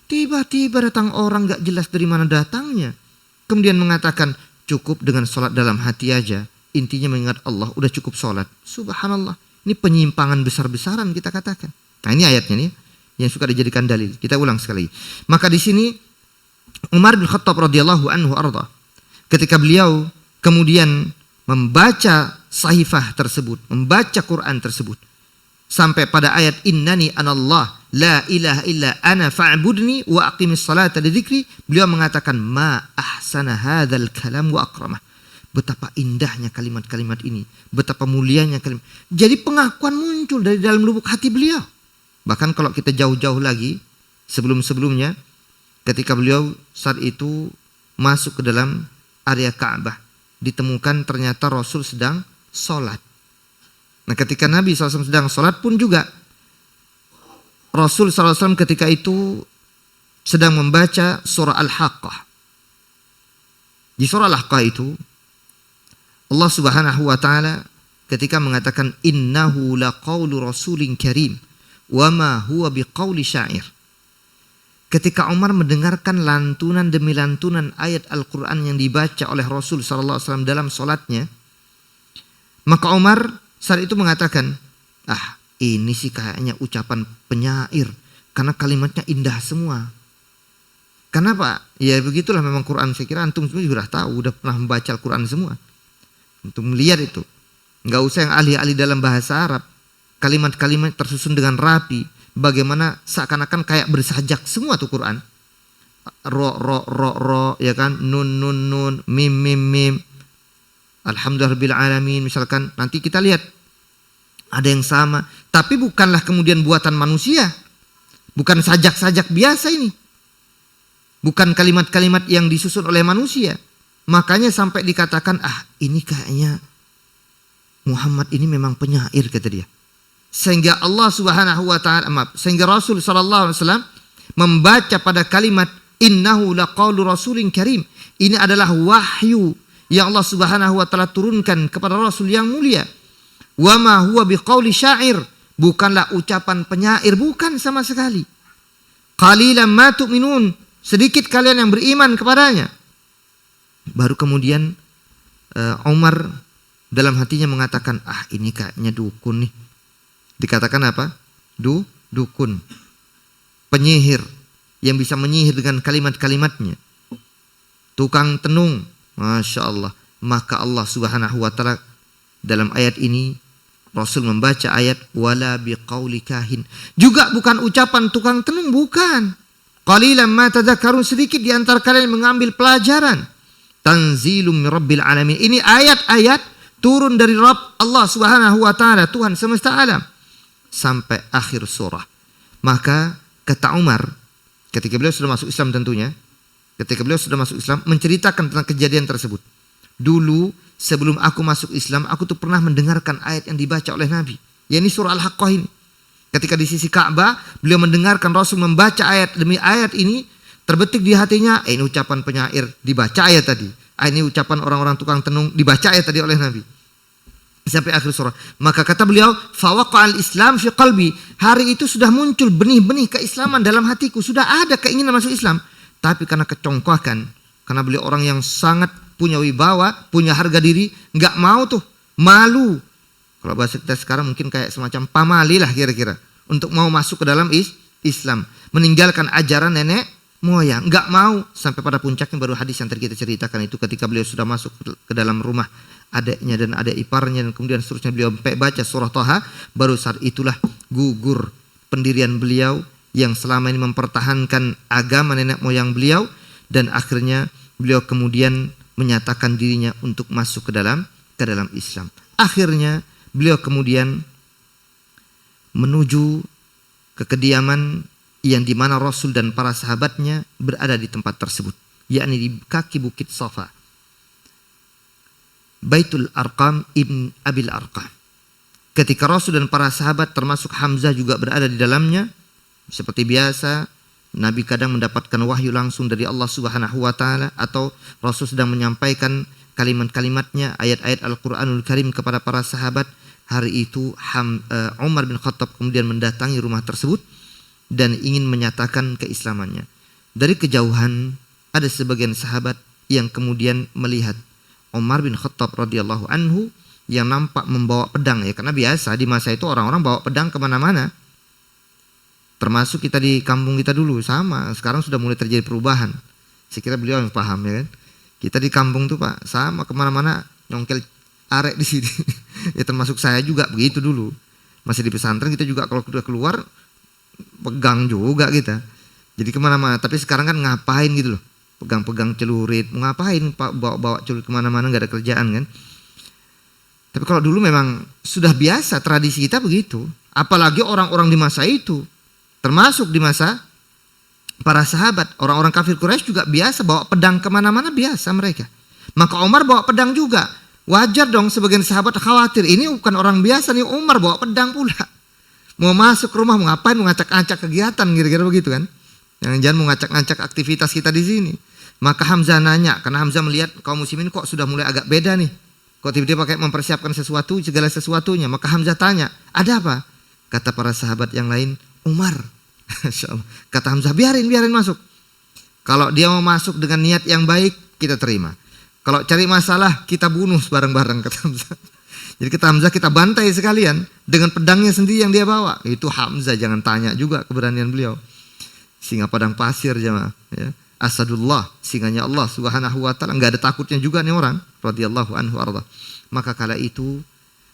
Tiba-tiba datang orang gak jelas dari mana datangnya, kemudian mengatakan, cukup dengan sholat dalam hati aja. Intinya mengingat Allah, udah cukup sholat. Subhanallah. Ini penyimpangan besar-besaran kita katakan. Nah ini ayatnya nih, yang suka dijadikan dalil. Kita ulang sekali. Maka di sini Umar bin Khattab radhiyallahu anhu arda, ketika beliau kemudian membaca sahifah tersebut, membaca Quran tersebut, sampai pada ayat innani anallah la ilaha illa ana fa'budni wa aqimis salata li dzikri, beliau mengatakan ma ahsana hadzal kalam wa akramah. Betapa indahnya kalimat-kalimat ini, betapa mulianya kalimat. Jadi pengakuan muncul dari dalam lubuk hati beliau. Bahkan kalau kita jauh-jauh lagi sebelum-sebelumnya, ketika beliau saat itu masuk ke dalam area Ka'bah, ditemukan ternyata Rasul sedang sholat. Nah ketika Nabi SAW sedang sholat pun juga, Rasul SAW ketika itu sedang membaca surah Al-Haqqah. Di surah Al-Haqqah itu Allah Subhanahu wa taala ketika mengatakan innahu laqaulu rasulin karim wa ma huwa biqauli syair. Ketika Umar mendengarkan lantunan demi lantunan ayat Al-Qur'an yang dibaca oleh Rasul sallallahu alaihi wasallam dalam salatnya, maka Umar saat itu mengatakan, ini sih kayaknya ucapan penyair karena kalimatnya indah semua. Kenapa? Ya begitulah memang Quran. Saya kira antum semua sudah tahu, udah pernah membaca Al-Quran semua. Untuk melihat itu, nggak usah yang ahli-ahli dalam bahasa Arab. Kalimat-kalimat tersusun dengan rapi, bagaimana seakan-akan kayak bersajak semua tuh Quran. Ro, ya kan, nun, mim. Alhamdulillahirabbil alamin. Misalkan nanti kita lihat ada yang sama, tapi bukanlah kemudian buatan manusia, bukan sajak-sajak biasa ini, bukan kalimat-kalimat yang disusun oleh manusia. Makanya sampai dikatakan, ini kayaknya Muhammad ini memang penyair, kata dia. Sehingga Allah Subhanahu wa taala, sehingga Rasul sallallahu alaihi wasallam membaca pada kalimat innahu laqaulu rasulin karim. Ini adalah wahyu yang Allah Subhanahu wa taala turunkan kepada Rasul yang mulia. Wa ma huwa biqauli syair, bukanlah ucapan penyair, bukan sama sekali. Qalilan ma tu'minun, sedikit kalian yang beriman kepadanya. Baru kemudian Umar dalam hatinya mengatakan, ini kayaknya dukun nih. Dikatakan apa? Dukun. Penyihir yang bisa menyihir dengan kalimat-kalimatnya. Tukang tenung. Masya Allah. Maka Allah Subhanahu wa ta'ala dalam ayat ini, Rasul membaca ayat wala biqauli kahin. Juga bukan ucapan tukang tenung, bukan. Qalilan ma tadhakkarun, sedikit di antara kalian yang mengambil pelajaran. Tanzilum min rabbil alamin. Ini ayat-ayat turun dari Rabb Allah Subhanahu wa taala, Tuhan semesta alam, sampai akhir surah. Maka kata Umar, ketika beliau sudah masuk Islam tentunya, ketika beliau sudah masuk Islam, menceritakan tentang kejadian tersebut. Dulu sebelum aku masuk Islam, aku tuh pernah mendengarkan ayat yang dibaca oleh Nabi, yakni surah Al-Haqqah ini. Ketika di sisi Ka'bah, beliau mendengarkan Rasul membaca ayat demi ayat ini, terbetik di hatinya, ini ucapan penyair, dibaca ayat tadi. Ini ucapan orang-orang tukang tenung, dibaca ayat tadi oleh Nabi. Sampai akhir surah. Maka kata beliau, fawaqa'al Islam fi qalbi. Hari itu sudah muncul benih-benih keislaman dalam hatiku. Sudah ada keinginan masuk Islam. Tapi karena kecongkakan, karena beliau orang yang sangat punya wibawa, punya harga diri, nggak mau tuh, malu. Kalau bahasa kita sekarang mungkin kayak semacam pamali lah kira-kira. Untuk mau masuk ke dalam Islam. Meninggalkan ajaran nenek moyang, nggak mau. Sampai pada puncaknya baru hadis yang tadi kita ceritakan itu, ketika beliau sudah masuk ke dalam rumah adiknya dan adik iparnya, dan kemudian seterusnya beliau baca surah Thaha, baru saat itulah gugur pendirian beliau yang selama ini mempertahankan agama nenek moyang beliau, dan akhirnya beliau kemudian menyatakan dirinya untuk masuk ke dalam Islam. Akhirnya beliau kemudian menuju ke kediaman yang di mana Rasul dan para sahabatnya berada di tempat tersebut, yakni di kaki bukit Safa, Baitul Arqam ibn Abil Arqam. Ketika Rasul dan para sahabat termasuk Hamzah juga berada di dalamnya, seperti biasa Nabi kadang mendapatkan wahyu langsung dari Allah Subhanahu wa taala, atau Rasul sedang menyampaikan kalimat-kalimatnya, ayat-ayat Al-Qur'anul Karim kepada para sahabat. Hari itu Umar bin Khattab kemudian mendatangi rumah tersebut dan ingin menyatakan keislamannya. Dari kejauhan ada sebagian sahabat yang kemudian melihat Umar bin Khattab radhiyallahu anhu yang nampak membawa pedang, ya karena biasa di masa itu orang-orang bawa pedang kemana-mana. Termasuk kita di kampung kita dulu sama, sekarang sudah mulai terjadi perubahan. Saya kira beliau yang paham, ya kan. Kita di kampung tuh Pak sama, kemana-mana nyongkel arek di sini. Ya termasuk saya juga begitu dulu. Masih di pesantren kita juga kalau sudah keluar pegang juga kita. Jadi kemana-mana. Tapi sekarang kan ngapain gitu loh, pegang-pegang celurit, mau ngapain Pak, bawa celurit kemana-mana, nggak ada kerjaan kan. Tapi kalau dulu memang sudah biasa, tradisi kita begitu. Apalagi orang-orang di masa itu, termasuk di masa para sahabat, orang-orang kafir Quraisy juga biasa bawa pedang kemana-mana, biasa mereka. Maka Umar bawa pedang juga. Wajar dong sebagian sahabat khawatir, ini bukan orang biasa nih, Umar bawa pedang pula. Mau masuk rumah, mau ngapain, mau ngacak-ngacak kegiatan, kira-kira begitu kan. Jangan-jangan mau ngacak-ngacak aktivitas kita di sini. Maka Hamzah nanya, karena Hamzah melihat kaum muslimin kok sudah mulai agak beda nih. Kok tiba-tiba pakai mempersiapkan sesuatu, segala sesuatunya. Maka Hamzah tanya, ada apa? Kata para sahabat yang lain, Umar. Kata Hamzah, biarin masuk. Kalau dia mau masuk dengan niat yang baik, kita terima. Kalau cari masalah, kita bunuh bareng-bareng, kata Hamzah. Jadi kata Hamzah, kita bantai sekalian dengan pedangnya sendiri yang dia bawa. Itu Hamzah, jangan tanya juga keberanian beliau. Singa padang pasir jemaah, ya. Asadullah, singanya Allah Subhanahu wa taala, enggak ada takutnya juga nih orang, radhiyallahu anhu arda. Maka kala itu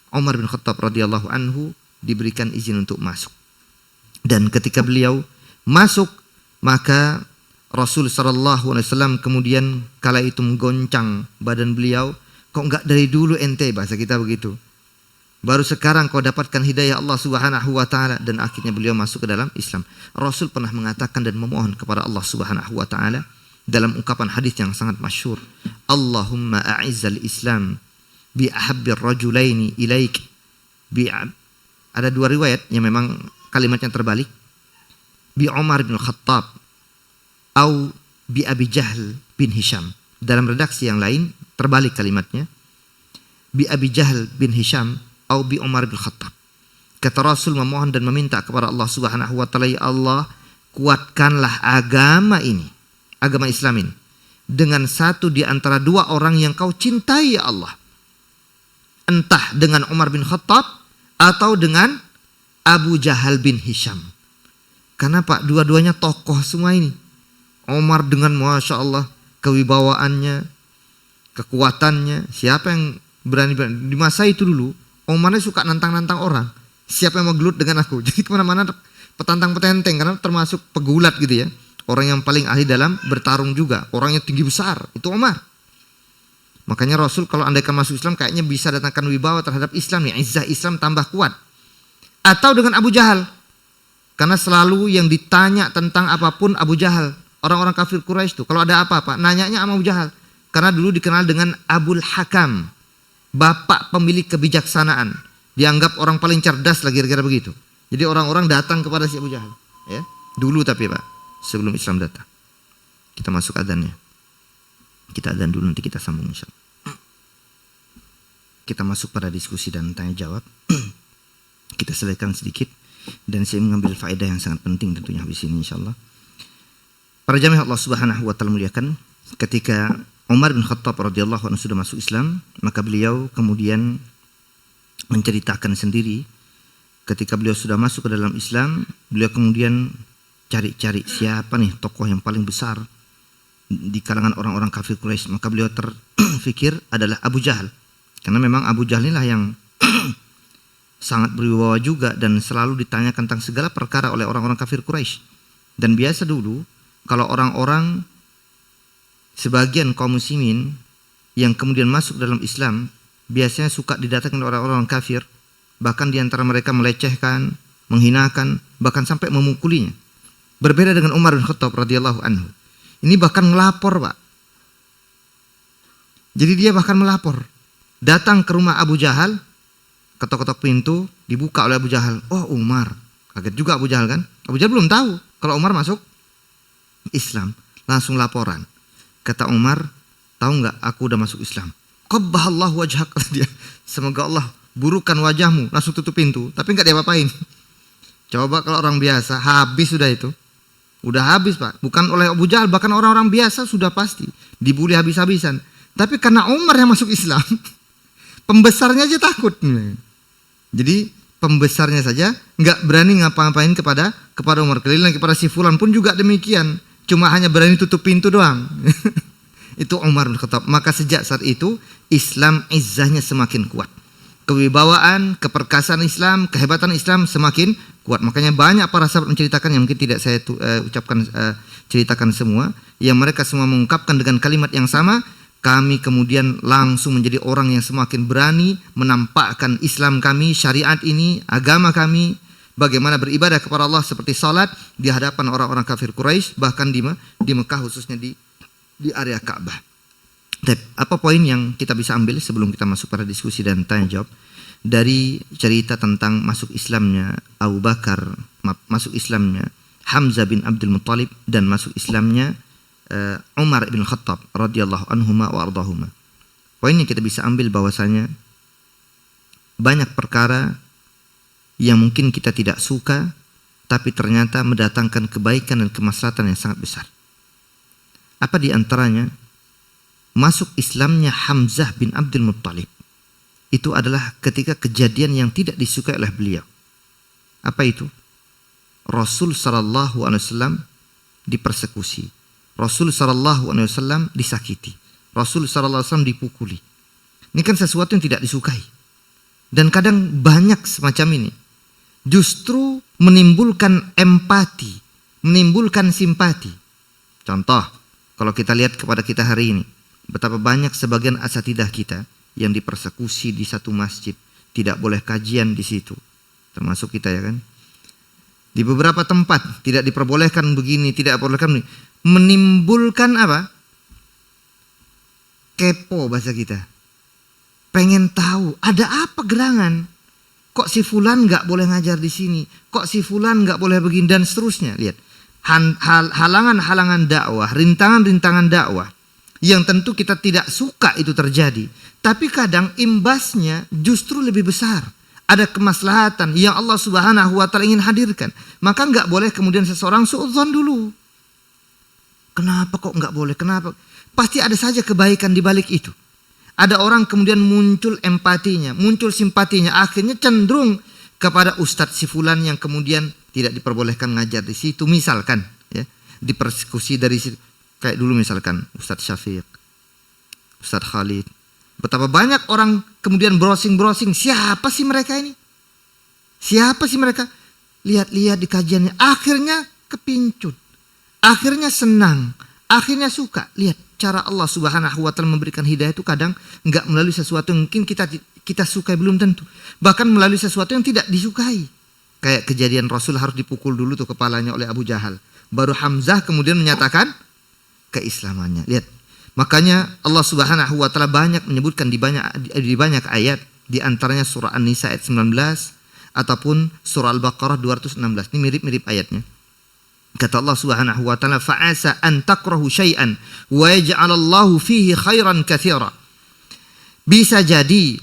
Umar bin Khattab radhiyallahu anhu diberikan izin untuk masuk. Dan ketika beliau masuk, maka Rasul sallallahu alaihi wasallam kemudian kala itu menggoncang badan beliau. Kok enggak dari dulu ente, bahasa kita begitu. Baru sekarang kau dapatkan hidayah Allah Subhanahu wa taala, dan akhirnya beliau masuk ke dalam Islam. Rasul pernah mengatakan dan memohon kepada Allah Subhanahu wa taala dalam ungkapan hadis yang sangat masyhur, Allahumma a'izzal Islam bi ahabbir rajulaini ilaik. Ada dua riwayat yang memang kalimatnya terbalik. Bi Umar bin Khattab au bi Abi Jahl bin Hisham. Dalam redaksi yang lain terbalik kalimatnya. Bi Abi Jahl bin Hisham au bi Umar bin Khattab. Kata Rasul memohon dan meminta kepada Allah Subhanahu wa taala, ya Allah, kuatkanlah agama ini, agama Islam ini, dengan satu di antara dua orang yang kau cintai ya Allah. Entah dengan Umar bin Khattab atau dengan Abu Jahal bin Hisham. Karena Pak, dua-duanya tokoh semua ini. Umar dengan Masya Allah kewibawaannya, kekuatannya. Siapa yang berani di masa itu dulu, Umarnya suka nantang-nantang orang. Siapa yang mau gelut dengan aku? Jadi kemana-mana petantang petenteng, karena termasuk pegulat gitu ya. Orang yang paling ahli dalam bertarung juga. Orangnya tinggi besar, itu Umar. Makanya Rasul kalau andaikan masuk Islam kayaknya bisa datangkan wibawa terhadap Islam, ya izzah Islam tambah kuat. Atau dengan Abu Jahal. Karena selalu yang ditanya tentang apapun Abu Jahal. Orang-orang kafir Quraisy itu kalau ada apa-apa nanyanya sama Abu Jahal. Karena dulu dikenal dengan Abul Hakam, bapak pemilik kebijaksanaan. Dianggap orang paling cerdas lah, kira-kira begitu. Jadi orang-orang datang kepada si Abu Jahal, ya. Dulu tapi Pak, sebelum Islam datang. Kita masuk adzannya. Kita adzan dulu, nanti kita sambung insyaallah. Kita masuk pada diskusi dan tanya jawab. Kita selesaikan sedikit dan saya mengambil faedah yang sangat penting tentunya habis ini insyaallah. Para jamaah Allah Subhanahu wa taala muliakan, ketika Umar bin Khattab radhiyallahu anhu sudah masuk Islam, maka beliau kemudian menceritakan sendiri ketika beliau sudah masuk ke dalam Islam, beliau kemudian cari-cari siapa nih tokoh yang paling besar di kalangan orang-orang kafir Quraisy. Maka beliau terfikir adalah Abu Jahal, karena memang Abu Jahal inilah yang sangat berwibawa juga dan selalu ditanyakan tentang segala perkara oleh orang-orang kafir Quraisy. Dan biasa dulu kalau orang-orang sebagian kaum muslimin yang kemudian masuk dalam Islam biasanya suka didatangkan oleh orang-orang kafir, bahkan diantara mereka melecehkan, menghinakan, bahkan sampai memukulinya. Berbeda dengan Umar bin Khattab radhiyallahu anhu. Ini bahkan melapor, Pak. Jadi dia bahkan melapor. Datang ke rumah Abu Jahal, ketok-ketok pintu, dibuka oleh Abu Jahal. Oh, Umar. Kaget juga Abu Jahal kan? Abu Jahal belum tahu kalau Umar masuk Islam. Langsung laporan. Kata Umar, tahu nggak aku udah masuk Islam? Qabbahallahu wajhak, kata dia. Semoga Allah burukan wajahmu. Langsung tutup pintu. Tapi nggak diapa-apain. Coba kalau orang biasa, habis sudah itu. Udah habis, Pak. Bukan oleh Abu Jahal, bahkan orang-orang biasa sudah pasti dibully habis-habisan. Tapi karena Umar yang masuk Islam, pembesarnya aja takut. Jadi pembesarnya saja nggak berani ngapa-ngapain kepada Umar. Keliling kepada si Fulan pun juga demikian. Cuma hanya berani tutup pintu doang. Itu Umar bin Khattab. Maka sejak saat itu Islam izzahnya semakin kuat. Kewibawaan, keperkasaan Islam, kehebatan Islam semakin kuat. Makanya banyak para sahabat menceritakan yang mungkin tidak saya ceritakan semua, yang mereka semua mengungkapkan dengan kalimat yang sama. Kami kemudian langsung menjadi orang yang semakin berani menampakkan Islam kami, syariat ini, agama kami, bagaimana beribadah kepada Allah seperti salat di hadapan orang-orang kafir Quraisy, bahkan di Mekah khususnya di area Ka'bah. Apa poin yang kita bisa ambil sebelum kita masuk pada diskusi dan tanya jawab dari cerita tentang masuk Islamnya Abu Bakar, masuk Islamnya Hamzah bin Abdul Muttalib, dan masuk Islamnya Umar bin Khattab radhiyallahu anhuma wa ardahuma. Poin yang kita bisa ambil bahwasanya banyak perkara yang mungkin kita tidak suka tapi ternyata mendatangkan kebaikan dan kemaslahatan yang sangat besar. Apa di antaranya? Masuk Islamnya Hamzah bin Abdul Muttalib. Itu adalah ketika kejadian yang tidak disukai oleh beliau. Apa itu? Rasul sallallahu alaihi wasallam dipersekusi. Rasul sallallahu alaihi wasallam disakiti. Rasul sallallahu alaihi wasallam dipukuli. Ini kan sesuatu yang tidak disukai. Dan kadang banyak semacam ini. Justru menimbulkan empati, menimbulkan simpati. Contoh, kalau kita lihat kepada kita hari ini, betapa banyak sebagian asatidah kita yang dipersekusi di satu masjid, tidak boleh kajian di situ. Termasuk kita ya kan. Di beberapa tempat tidak diperbolehkan begini, tidak diperbolehkan begini. Menimbulkan apa? Kepo bahasa kita. Pengen tahu ada apa gerangan. Kok si Fulan nggak boleh ngajar di sini? Kok si Fulan nggak boleh begini dan seterusnya. Lihat, halangan-halangan dakwah, rintangan-rintangan dakwah yang tentu kita tidak suka itu terjadi. Tapi kadang imbasnya justru lebih besar. Ada kemaslahatan yang Allah Subhanahu wa taala ingin hadirkan. Maka nggak boleh kemudian seseorang suudzon dulu. Kenapa kok nggak boleh? Kenapa? Pasti ada saja kebaikan di balik itu. Ada orang kemudian muncul empatinya, muncul simpatinya, akhirnya cenderung kepada Ustadz si Fulan yang kemudian tidak diperbolehkan ngajar di situ, misalkan, ya, dipersekusi dari situ. Kayak dulu misalkan Ustadz Syafiq, Ustadz Khalid. Betapa banyak orang kemudian browsing, siapa sih mereka ini? Siapa sih mereka? Lihat-lihat di kajiannya, akhirnya kepincut. Akhirnya senang, akhirnya suka. Lihat cara Allah Subhanahu wa taala memberikan hidayah itu kadang enggak melalui sesuatu yang mungkin kita sukai, belum tentu. Bahkan melalui sesuatu yang tidak disukai. Kayak kejadian Rasul harus dipukul dulu tuh kepalanya oleh Abu Jahal. Baru Hamzah kemudian menyatakan keislamannya. Lihat. Makanya Allah Subhanahu wa taala banyak menyebutkan di banyak ayat, di antaranya surah An-Nisa ayat 19 ataupun surah Al-Baqarah 216. Ini mirip-mirip ayatnya. Kata Allah Subhanahu wa taala, fa'asa an takrahu syai'an wa yaj'alallahu fihi khairan katsira. Bisa jadi,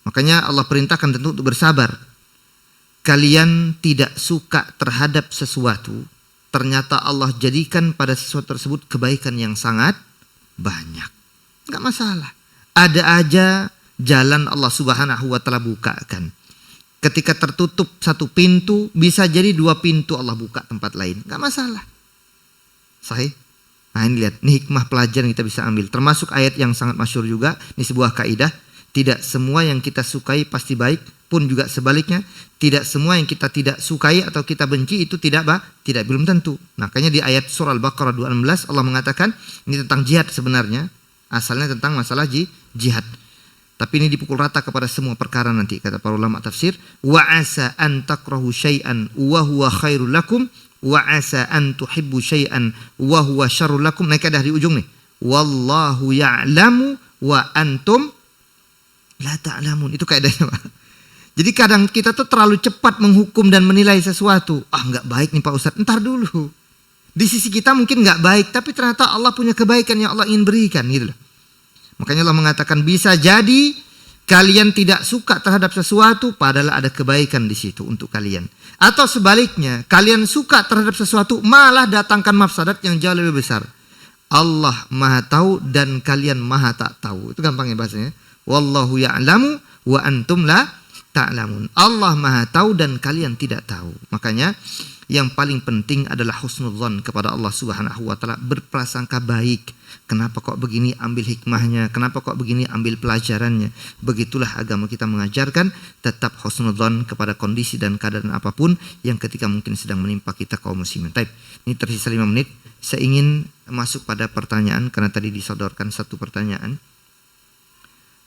makanya Allah perintahkan tentu untuk bersabar. Kalian tidak suka terhadap sesuatu, ternyata Allah jadikan pada sesuatu tersebut kebaikan yang sangat banyak. Enggak masalah. Ada aja jalan Allah Subhanahu wa taala bukakan. Ketika tertutup satu pintu, bisa jadi dua pintu Allah buka tempat lain. Gak masalah. Sahih? Nah ini lihat, ini hikmah pelajaran yang kita bisa ambil. Termasuk ayat yang sangat masyhur juga. Ini sebuah kaidah. Tidak semua yang kita sukai pasti baik. Pun juga sebaliknya. Tidak semua yang kita tidak sukai atau kita benci itu tidak belum tentu. Makanya di ayat surah Al-Baqarah 216 Allah mengatakan, ini tentang jihad sebenarnya. Asalnya tentang masalah jihad. Tapi ini dipukul rata kepada semua perkara nanti, kata para ulama tafsir. Wa asa an takrahu syai'an wa huwa khairul lakum wa asa an tuhibbu syai'an wa huwa syarrul lakum. Naik dari ujung nih. Wallahu ya'lamu wa antum la ta'lamun. Itu kaidahnya, Pak. Jadi kadang kita tuh terlalu cepat menghukum dan menilai sesuatu. Nggak baik nih Pak Ustadz, entar dulu. Di sisi kita mungkin nggak baik, tapi ternyata Allah punya kebaikan yang Allah ingin berikan gitu loh. Makanya Allah mengatakan bisa jadi kalian tidak suka terhadap sesuatu padahal ada kebaikan di situ untuk kalian. Atau sebaliknya, kalian suka terhadap sesuatu malah datangkan mafsadat yang jauh lebih besar. Allah Maha tahu dan kalian Maha tak tahu. Itu gampangnya bahasanya. Wallahu ya'lamu wa antum la ta'lamun. Allah Maha tahu dan kalian tidak tahu. Makanya yang paling penting adalah husnudzon kepada Allah Subhanahu wa taala, berprasangka baik. Kenapa kok begini, ambil hikmahnya. Kenapa kok begini, ambil pelajarannya. Begitulah agama kita mengajarkan, tetap husnudzon kepada kondisi dan keadaan apapun yang ketika mungkin sedang menimpa kita kaum muslimin. Taib. Ini tersisa 5 menit. Saya ingin masuk pada pertanyaan karena tadi disodorkan satu pertanyaan.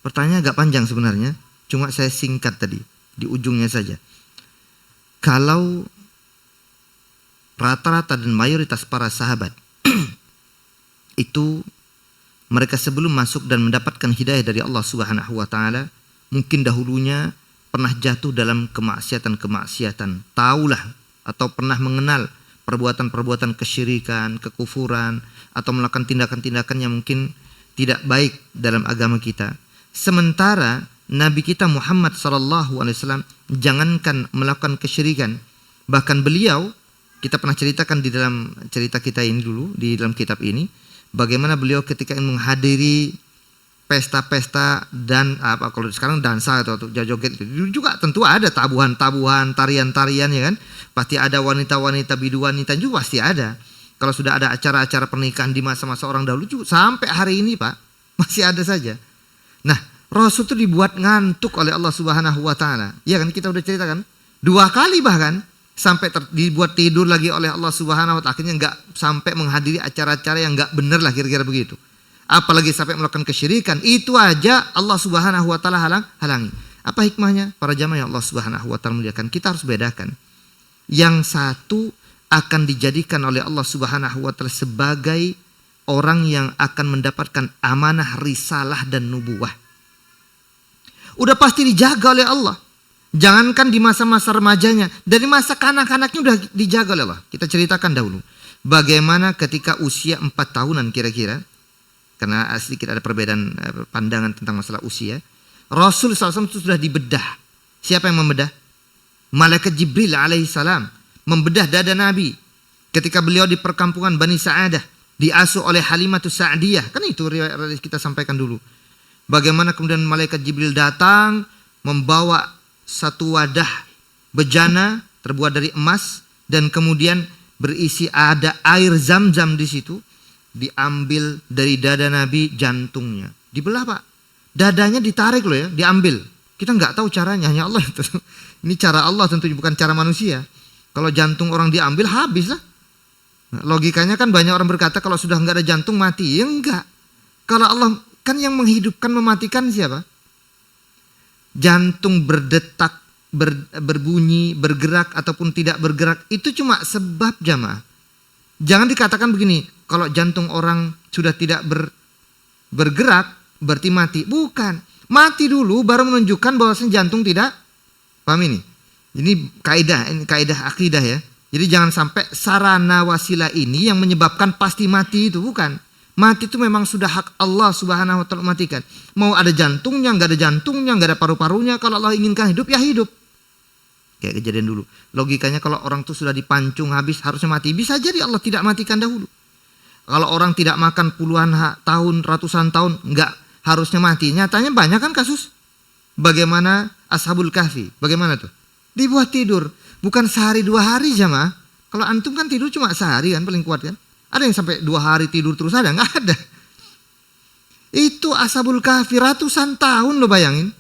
Pertanyaan agak panjang sebenarnya, cuma saya singkat tadi di ujungnya saja. Kalau rata-rata dan mayoritas para sahabat itu mereka sebelum masuk dan mendapatkan hidayah dari Allah Subhanahu wa taala, mungkin dahulunya pernah jatuh dalam kemaksiatan, taulah atau pernah mengenal perbuatan-perbuatan kesyirikan, kekufuran, atau melakukan tindakan-tindakan yang mungkin tidak baik dalam agama kita. Sementara Nabi kita Muhammad SAW jangankan melakukan kesyirikan, bahkan beliau, kita pernah ceritakan di dalam cerita kita ini dulu, di dalam kitab ini, bagaimana beliau ketika menghadiri pesta-pesta dan apa kalau sekarang dansa atau joget itu juga tentu ada tabuhan-tabuhan, tarian-tarian ya kan. Pasti ada wanita-wanita biduanita juga pasti ada. Kalau sudah ada acara-acara pernikahan di masa-masa orang dahulu juga sampai hari ini Pak masih ada saja. Nah, Rasul itu dibuat ngantuk oleh Allah Subhanahu wa taala. Ya kan kita udah ceritakan 2 kali bahkan sampai dibuat tidur lagi oleh Allah Subhanahu wa taala, akhirnya enggak sampai menghadiri acara-acara yang enggak benar lah kira-kira begitu. Apalagi sampai melakukan kesyirikan, itu aja Allah Subhanahu wa taala halangi. Apa hikmahnya? Para jamaah yang Allah Subhanahu wa taala muliakan, kita harus bedakan. Yang satu akan dijadikan oleh Allah Subhanahu wa taala sebagai orang yang akan mendapatkan amanah risalah dan nubuwah. Udah pasti dijaga oleh Allah. Jangankan di masa-masa remajanya, dari masa kanak-kanaknya udah dijaga oleh Allah. Kita ceritakan dahulu bagaimana ketika usia 4 tahunan kira-kira, karena sedikit ada perbedaan pandangan tentang masalah usia. Rasul SAW itu sudah dibedah. Siapa yang membedah? Malaikat Jibril alaihissalam membedah dada Nabi ketika beliau di perkampungan Bani Sa'adah, diasuh oleh Halimatus Sa'diyah. Kan itu riwayat kita sampaikan dulu. Bagaimana kemudian malaikat Jibril datang membawa satu wadah bejana terbuat dari emas dan kemudian berisi ada air zam-zam di situ, diambil dari dada Nabi jantungnya, dibelah Pak, dadanya ditarik loh ya, diambil. Kita nggak tahu caranya, hanya Allah itu. Ini cara Allah tentunya, bukan cara manusia. Kalau jantung orang diambil habis lah. Nah, logikanya kan banyak orang berkata kalau sudah nggak ada jantung mati, ya enggak. Kalau Allah kan yang menghidupkan mematikan siapa? Jantung berdetak, berbunyi, bergerak ataupun tidak bergerak itu cuma sebab jamaah. Jangan dikatakan begini, kalau jantung orang sudah tidak bergerak berarti mati. Bukan, mati dulu baru menunjukkan bahwasanya jantung tidak. Paham ini? Ini kaidah akidah ya. Jadi jangan sampai sarana wasilah ini yang menyebabkan pasti mati itu, bukan. Mati itu memang sudah hak Allah Subhanahu wa taala matikan. Mau ada jantungnya, enggak ada jantungnya, enggak ada paru-parunya, kalau Allah inginkan hidup ya hidup. Kayak kejadian dulu. Logikanya kalau orang itu sudah dipancung habis harusnya mati. Bisa jadi Allah tidak matikan dahulu. Kalau orang tidak makan puluhan tahun, ratusan tahun, enggak harusnya mati. Nyatanya banyak kan kasus. Bagaimana Ashabul Kahfi? Bagaimana tuh? Dibuat tidur. Bukan sehari 2 hari jamaah. Kalau antum kan tidur cuma sehari kan paling kuat kan. Ada yang sampai 2 hari tidur terus ada? Nggak ada. Itu Ashabul Kahfi ratusan tahun lo bayangin.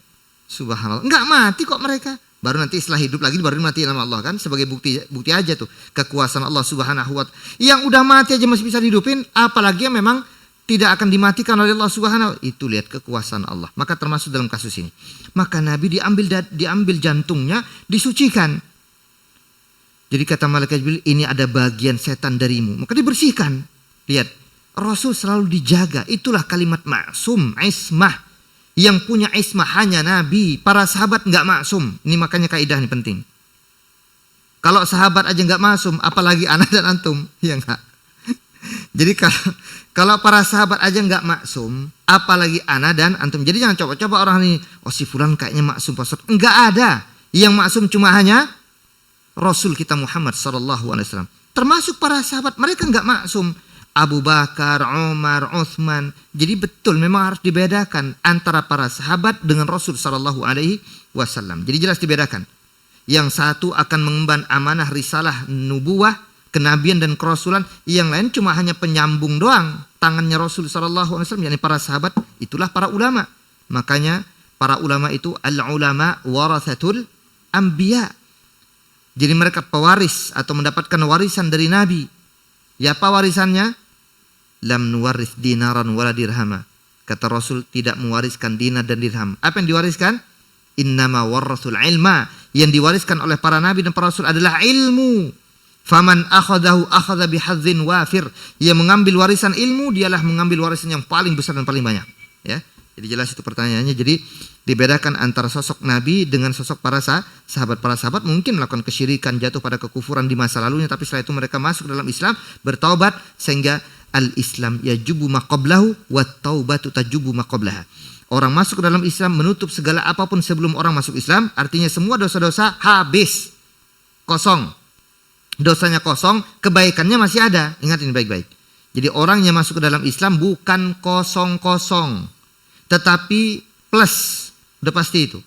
Subhanallah. Nggak mati kok mereka. Baru nanti setelah hidup lagi baru mati sama Allah kan. Sebagai bukti aja tuh. Kekuasaan Allah Subhanahu wa taala. Yang udah mati aja masih bisa dihidupin. Apalagi yang memang tidak akan dimatikan oleh Allah Subhanahu. Itu lihat kekuasaan Allah. Maka termasuk dalam kasus ini. Maka Nabi diambil jantungnya, disucikan. Jadi kata malaikat Jibril, ini ada bagian setan darimu. Maka dibersihkan. Lihat, Rasul selalu dijaga. Itulah kalimat maksum, ismah. Yang punya ismah hanya Nabi. Para sahabat nggak maksum. Ini makanya kaidah ini penting. Kalau sahabat aja nggak maksum, apalagi ana dan antum, ya enggak. Jadi kalau para sahabat aja nggak maksum, apalagi ana dan antum. Jadi jangan coba-coba orang ini, oh si fulan kayaknya maksum Pak. Enggak ada. Yang maksum cuma hanya Rasul kita Muhammad SAW. Termasuk para sahabat, mereka nggak maksum. Abu Bakar, Umar, Uthman. Jadi betul memang harus dibedakan antara para sahabat dengan Rasul SAW. Jadi jelas dibedakan. Yang satu akan mengemban amanah risalah nubuwah, kenabian dan kerasulan. Yang lain cuma hanya penyambung doang. Tangannya Rasul SAW, yakni para sahabat, itulah para ulama. Makanya para ulama itu al-ulama warathatul anbiya. Jadi mereka pewaris atau mendapatkan warisan dari Nabi. Ya apa warisannya? Lam nuwarith dinaran wala dirhama. Kata Rasul, tidak mewariskan dinar dan dirham. Apa yang diwariskan? Innama warathul ilma. Yang diwariskan oleh para nabi dan para rasul adalah ilmu. Faman akhadahu akhadha bihadzin wafir. Yang mengambil warisan ilmu, dialah mengambil warisan yang paling besar dan paling banyak. Ya. Jadi jelas itu pertanyaannya. Jadi dibedakan antara sosok nabi dengan sosok para sahabat. Para sahabat mungkin melakukan kesyirikan, jatuh pada kekufuran di masa lalunya, tapi setelah itu mereka masuk dalam Islam, bertaubat, sehingga al-Islam yajubu ma qablahu wat taubatu tajubu ma qablaha. Orang masuk ke dalam Islam menutup segala apapun sebelum orang masuk Islam. Artinya semua dosa-dosa habis. Kosong. Dosanya kosong, kebaikannya masih ada. Ingat ini baik-baik. Jadi orang yang masuk ke dalam Islam bukan kosong-kosong, tetapi plus. Udah pasti itu.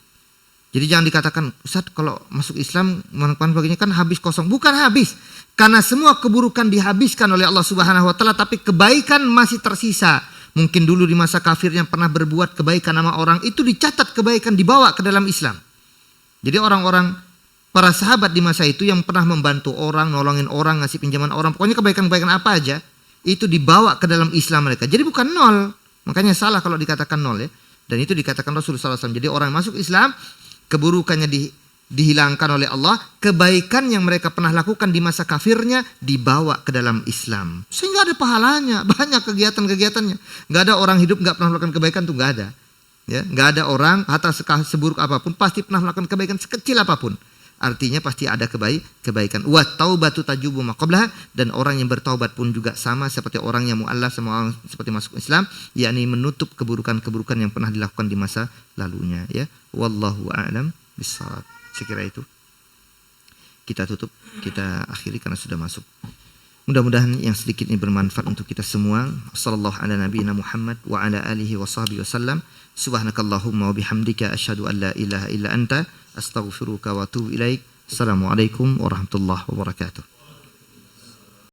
Jadi jangan dikatakan, Ustaz kalau masuk Islam baginya kan habis kosong. Bukan habis. Karena semua keburukan dihabiskan oleh Allah Subhanahu wa taala, tapi kebaikan masih tersisa. Mungkin dulu di masa kafirnya pernah berbuat kebaikan sama orang, itu dicatat kebaikan, dibawa ke dalam Islam. Jadi orang-orang para sahabat di masa itu yang pernah membantu orang, nolongin orang, ngasih pinjaman orang, pokoknya kebaikan-kebaikan apa aja, itu dibawa ke dalam Islam mereka. Jadi bukan nol. Makanya salah kalau dikatakan nol ya. Dan itu dikatakan Rasulullah SAW. Jadi orang yang masuk Islam, keburukannya dihilangkan oleh Allah, kebaikan yang mereka pernah lakukan di masa kafirnya dibawa ke dalam Islam. Sehingga ada pahalanya, banyak kegiatan-kegiatannya. Gak ada orang hidup gak pernah melakukan kebaikan, tuh gak ada. Ya, gak ada orang hatta seburuk apapun pasti pernah melakukan kebaikan sekecil apapun. Artinya pasti ada kebaikan. Wa taubatu tajubu ma qablaha, dan orang yang bertaubat pun juga sama seperti orang yang mu'allaf, sama orang seperti masuk Islam, yakni menutup keburukan-keburukan yang pernah dilakukan di masa lalunya ya. Wallahu a'lam bishawab. Sekira itu kita tutup, kita akhiri karena sudah masuk. Mudah-mudahan yang sedikit ini bermanfaat untuk kita semua. Sallallahu ala nabiyina Muhammad wa ala alihi wa sahbihi wasallam. Subhanakallahumma wa bihamdika asyhadu an la ilaha illa anta astaghfiruka wa atubu ilaik. Assalamualaikum warahmatullahi wabarakatuh.